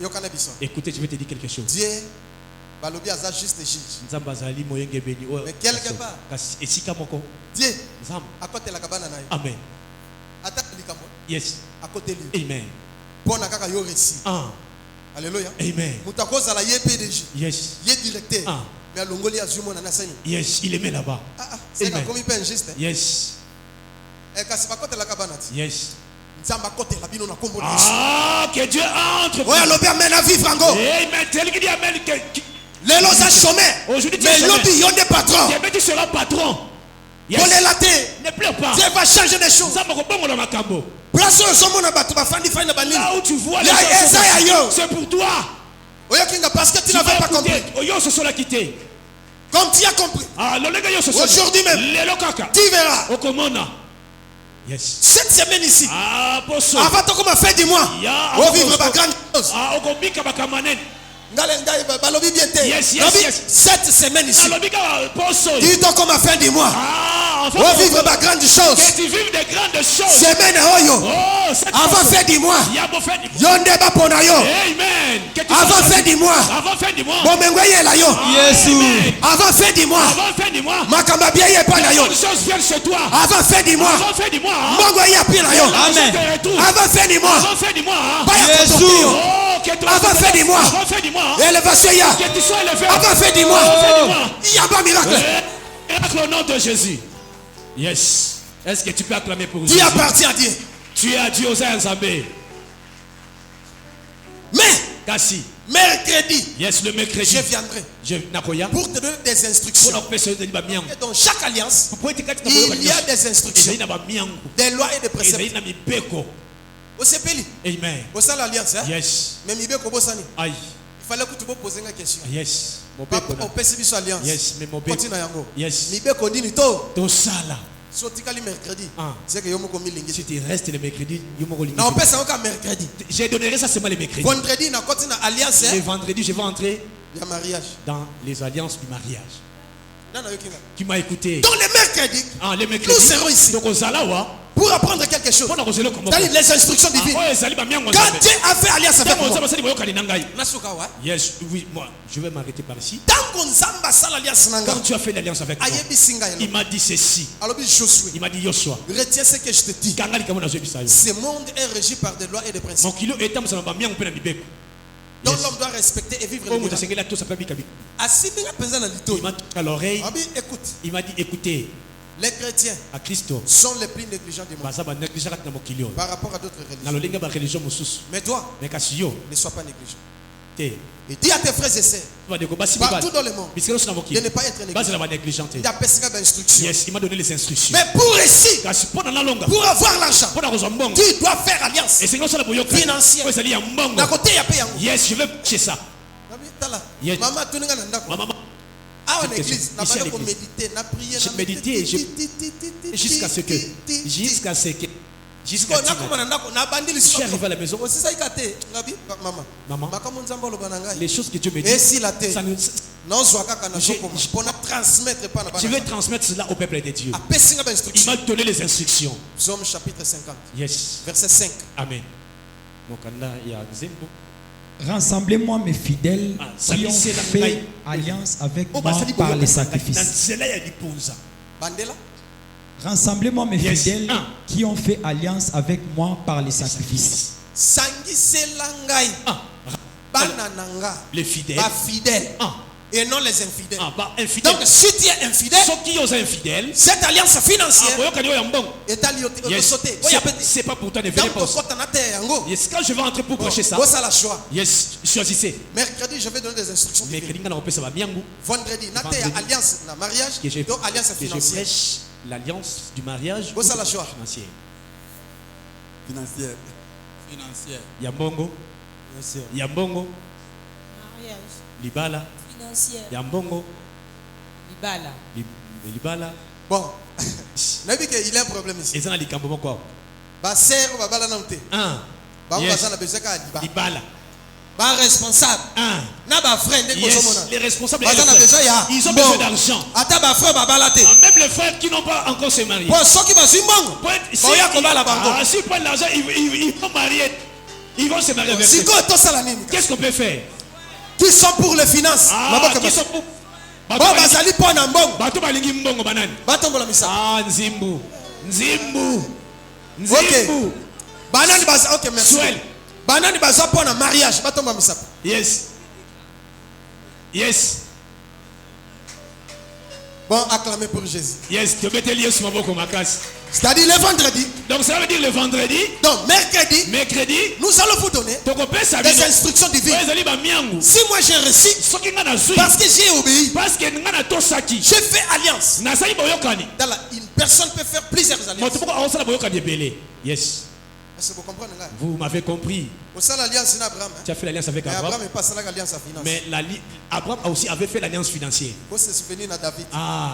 A: Yokana biso.
C: Écoutez, je vais te dire quelque chose.
A: Dieu balobi aza juste juge.
C: Nzambe azali moyenge beni.
A: Mais quelque part.
C: Kasi esika moko.
A: Dieu
C: Nzambe.
A: akotela kabana na ye.
C: Amen.
A: Ata likambo
C: Yes.
A: akoteli.
C: Amen.
A: Pona kaka yo récit.
C: Ah.
A: Alléluia.
C: Amen.
A: Mutakoza la ye PDG.
C: Yes.
A: Ye directeur.
C: Ah.
A: Mais alongoli azumo na nasani.
C: Yes. Il est mis là-bas.
A: C'est
C: Amen.
A: comme il peut injuste.
C: Yes.
A: E kasi bakotela kabana ti.
C: Yes.
A: Nzamba kotela bino na kombo Yesu.
C: Ah, que Dieu entre.
A: Oya lobi amena vivre ango.
C: Amen. Tel qu'il dit Amen.
A: Lelo za chômeur.
C: Aujourd'hui, tu es
A: Mais
C: chômeur.
A: lobi yonde patron.
C: Dieu tu seras patron. Yes.
A: Kolela te.
C: Ne pleure pas.
A: Dieu va changer des choses.
C: Nzambe kobongo na makambo.
A: Place oyo somona bato bafandi fandi na banini.
C: Là où tu vois les
A: Ya
C: gens,
A: eza ya yo.
C: c'est pour toi.
A: Oya kinga parce que tu
C: Tu
A: n'avais
C: vas
A: pas compris.
C: écouter. Oyo se sont quitté.
A: Comme tu as compris.
C: Ah, lolenga yo se sont.
A: Aujourd'hui même.
C: Lelo kaka.
A: Tu verras.
C: Okomona. Yes.
A: Cette semaine ici.
C: Ah, bosso.
A: Avant de commencer fin du mois.
C: Ya.
A: On vivre ma grande chose.
C: Ah, okomika bakamanen.
A: Balobi bien te.
C: Yes, yes, yes.
A: Cette semaine ici.
C: Alobika bosso.
A: Dis-toi comme à fin du mois.
C: Ah, enfin.
A: On vivre ma grande chose.
C: Que tu vives des grandes choses.
A: Semaine oyo.
C: Oh, cette
A: Avant fin du mois.
C: Ya bo fin du mois.
A: Yonde ba pona yo.
C: Amen. Que tu
A: Avant
C: sois-
A: fin du mois.
C: Avant fin du mois.
A: Bomengo yela yo.
C: Amen.
A: Avant fin du mois.
C: Avant fin du mois.
A: Makamba bien ye pa na yo.
C: Bonne chose viennent chez toi.
A: Avant fin du mois.
C: Avant fin du mois. hein.
A: Mongo ya pi na yo.
C: Amen.
A: Avant fin du mois.
C: Avant fin du mois. hein.
A: Baya kotoki yo.
C: Oh, que tu
A: Avant fin du mois.
C: Avant fin du mois. hein.
A: Élévation ya.
C: Que tu sois élevé.
A: Avant fin du mois.
C: Avant fin du mois.
A: Il y a pas miracle.
C: Miracle au nom de Jésus. Yes. Est-ce que tu peux acclamer pour
A: Qui
C: Jésus?
A: appartient à Dieu.
C: Tu es à Dieu aux Nzambe.
A: Mais
C: Kasi.
A: mercredi,
C: Yes, le mercredi.
A: je viendrai
C: Je nakoya.
A: pour te donner des
C: Pour
A: instructions.
C: la personne de Bamiang.
A: Et dans chaque alliance,
C: Pour être quatre
A: il y a des instructions,
C: Il y a Bamiang.
A: des lois et des
C: Il
A: préceptes.
C: y a mi beko.
A: Au CPLI,
C: Amen.
A: au sein de l'alliance, hein?
C: Yes.
A: Même il
C: Aïe.
A: fallait que tu me poses une question.
C: Yes. Mon
A: Papa,
C: beko.
A: on peut suivre sur alliance.
C: Yes, mais mon beko.
A: Continue yango.
C: Yes.
A: Mibeko ndini to.
C: Ton sala.
A: Sotikali mercredi.
C: Ah.
A: C'est que yomo komi lingi.
C: Si tu restes le mercredi,
A: Na on peut ça encore mercredi.
C: j'ai donné ça seulement le mercredi.
A: Vendredi na continue alliance
C: Le vendredi, je vais entrer
A: il y a mariage.
C: dans les alliances du mariage.
A: Nana yokinga.
C: Tu m'as écouté.
A: Dans le mercredi,
C: Ah, le mercredi.
A: nous serons ici
C: Donc, au Zalawa.
A: pour apprendre quelque chose.
C: Pour nous résoudre comment.
A: C'est-à-dire les instructions divines.
C: Ah, ouais, Zali Bamiang, on
A: Quand
C: s'appelle.
A: Dieu a fait alliance avec
C: Tant qu'on
A: moi,
C: s'appelle, c'est le Boyoka Ninangai.
A: nasuka wa.
C: Yes, oui, moi, je vais m'arrêter par ici.
A: Tant qu'on zamba sala alliance nanga.
C: Quand tu as fait l'alliance avec moi,
A: Ayebi singa
C: il
A: yelo.
C: m'a dit ceci.
A: Josué.
C: Il m'a dit Yoshua.
A: Retiens ce que je te dis.
C: Kangali kama na zoebi sayo.
A: Ce monde est régi par des lois et des principes.
C: Mon kilo est tam sana Bamiang pe na mibeko.
A: Donc
C: Yes.
A: l'homme doit respecter et vivre
C: Comme
A: le
C: tu
A: miracle.
C: sengela tout ça peut bikabi.
A: Asibinga penza na lito.
C: Il m'a touché à l'oreille.
A: Abi, écoute,
C: Il m'a dit écoutez,
A: les chrétiens
C: à Christo.
A: sont les plus négligents du monde
C: Baza ba négligé kat na mokilio.
A: par rapport à d'autres
C: Na
A: religions.
C: lolinga ba religion mosusu.
A: Mais toi,
C: Mais kasi yo
A: ne sois pas négligent.
C: te.
A: Et dis à tes frères et sœurs,
C: Ba de ko basi
A: partout dans le monde,
C: Bisikelo sina
A: de
C: mokili.
A: ne pas être
C: Basi
A: négligent.
C: na ba négligenté.
A: Il y a personne qui a instruction.
C: Yes, il m'a donné les instructions.
A: Mais pour réussir,
C: Kasi pona na longa.
A: pour avoir l'argent,
C: Pona ko zombongo.
A: tu dois faire alliance.
C: Et c'est comme ça la boyoka.
A: Financière.
C: Ouais, ça dit ya mbongo.
A: D'un côté, il y a payé.
C: Yes, je vais chez ça. Yes.
A: Maman, tu n'as pas
C: Ma maman,
A: Ah, en
C: Cette
A: église,
C: question.
A: n'a
C: Ici, à
A: pas de
C: l'église.
A: méditer, n'a prié,
C: J'ai médité, jusqu'à ce que, jusqu'à ce que, jusqu'à ce que, je suis arrivé à la maison. Maman, les choses que Dieu me dit, ça nous- je vais transmettre cela au peuple de Dieu. Il m'a donné les instructions.
A: Psaume chapitre 50,
C: Yes.
A: verset 5.
C: Amen. Mokanda ya Zembo.
D: Rassemblez-moi mes fidèles
C: Ah,
D: qui ont
C: salissez la
D: fait
C: maille.
D: alliance avec
C: Oh,
D: moi
C: bah, ça dit
D: par
C: boyoka.
D: les sacrifices.
C: Dans cela, il y a du pouza.
A: Bandela,
D: Rassemblez-moi mes
C: Yes.
D: fidèles
C: Ah.
D: qui ont fait alliance avec moi par les sacrifices.
A: sangisela ngai,
C: Ah,
A: bana nanga,
C: les fidèles.
A: ba fidèles
C: Ah,
A: et non les infidèles.
C: ah, bah, infidèles.
A: Donc si tu es infidèle,
C: Ceux qui ont infidèles,
A: cette alliance
C: ah,
A: financière
C: boyoka nyo ya mbongo.
A: est alliée
C: Yes.
A: sauter.
C: C'est pas pour toi, ne venez
A: Donc
C: pas aussi.
A: quand on a terre yango,
C: Yes, quand je vais entrer pour prêcher ça,
A: bossa la choix.
C: yes, choisissez.
A: Mercredi, je vais donner des instructions.
C: Mais
A: divines.
C: que n'importe quoi, ça va bien goût.
A: Vendredi, na terre
C: Vendredi.
A: alliance na mariage,
C: Que je,
A: donc alliance
C: que je
A: financière.
C: prêche l'alliance du mariage
A: Où ça la choix?
C: financier.
H: Financière.
C: Yambongo, Yambongo,
E: Mariage
C: Libala,
E: financière.
C: Yambongo,
E: Libala.
C: Libala.
A: Bon, nabi que il y a un problème ici.
C: Et ça, les cambo quoi?
A: Ba sœur ba bala na nte.
C: Un.
A: Ba
C: Yes.
A: ba na bezeka liba.
C: Libala.
A: Ba responsable. Na ba frère ndeko
C: Yes,
A: somona.
C: les responsables,
A: Ils
C: ont besoin d'argent.
A: Ata ba frère ba balate.
C: Même les frères qui n'ont pas encore se marié.
A: Pour ceux qui ba simbongo. Boya ko bala bango.
C: Si pas l'argent, ils vont marier. Ils vont se marier avec
A: Siko to sala nini?
C: Qu'est-ce qu'on peut faire?
A: Qui sont pour les finances?
C: Qui sont pour
A: Bon bazali po na mbongo.
C: bato balingi mbongo banani?
A: Batombola misa.
C: Nzimbu.
A: OK. Banani baza OK merci.
C: Swell.
A: Banani baza po na mariage batombola misa.
C: Yes.
A: Bon, acclamez pour Jésus.
C: Yes, tu mettez lié sur ma boque ma casse.
A: C'est-à-dire le vendredi.
C: Donc ça veut dire le vendredi.
A: Donc mercredi, nous allons vous donner des instructions divines. Si moi j'ai reçu, parce que j'ai obéi, j'ai fait alliance. Une personne peut faire plusieurs alliances.
C: Yes.
A: Est-ce que vous comprenez là?
C: Vous m'avez compris. Tu as fait l'alliance avec Abraham. Mais Abraham aussi avait fait l'alliance financière.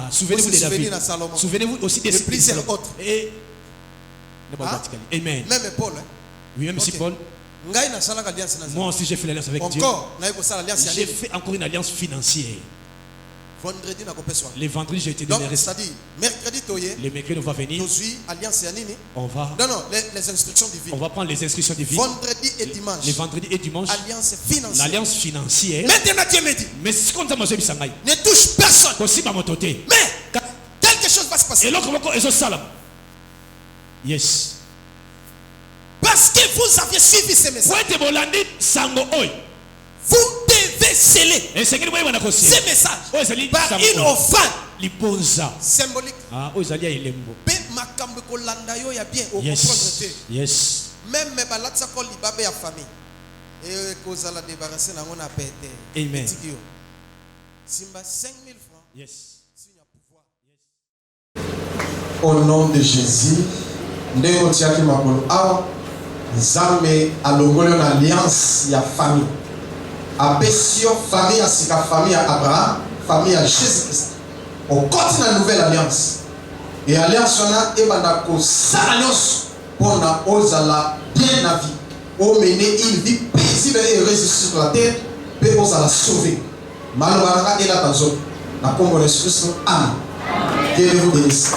C: Souvenez-vous de David. Souvenez-vous aussi des
A: plusieurs autres.
C: Et Amen.
A: Même Paul.
C: Oui, même si Paul. Moi aussi j'ai fait l'alliance avec Dieu. J'ai fait encore une alliance financière. Les vendredis j'ai été donné.
A: C'est-à-dire mercredi
C: le mercredi on va venir. On va.
A: Non, les instructions divines.
C: On va prendre les instructions divines.
A: Vendredi et dimanche.
C: Les vendredis et dimanche.
A: Alliance financière.
C: L'alliance financière.
A: Maintenant Dieu me dit.
C: Mais si comme ça moi
A: ne touche personne. Mais quelque chose va se passer.
C: Et l'autre yes.
A: Parce que vous avez suivi ces messages. Vous devez sceller ces messages par une offrande symbolique.
C: Yes.
A: Même balatsa ko libabe ya famille. Et cause la débarrasser na on a pété.
C: Amen.
A: Simba 5000 francs.
C: Yes.
A: Signe à pouvoir.
H: Au nom de Jésus, ndeko tiaki makolo awa nzambe alongoli na alliance ya famille. Apesio famille asika famille à Abraham, famille à Jésus-Christ. On continue la nouvelle alliance. Et alliance on a ebandako sa alliance pour na ozala bien la vie. Au mener une vie paisible et heureuse sur la terre, peut ozala sauver. Malheureusement et la tanzo. Na kombo de Jésus. Amen. Dieu vous bénisse.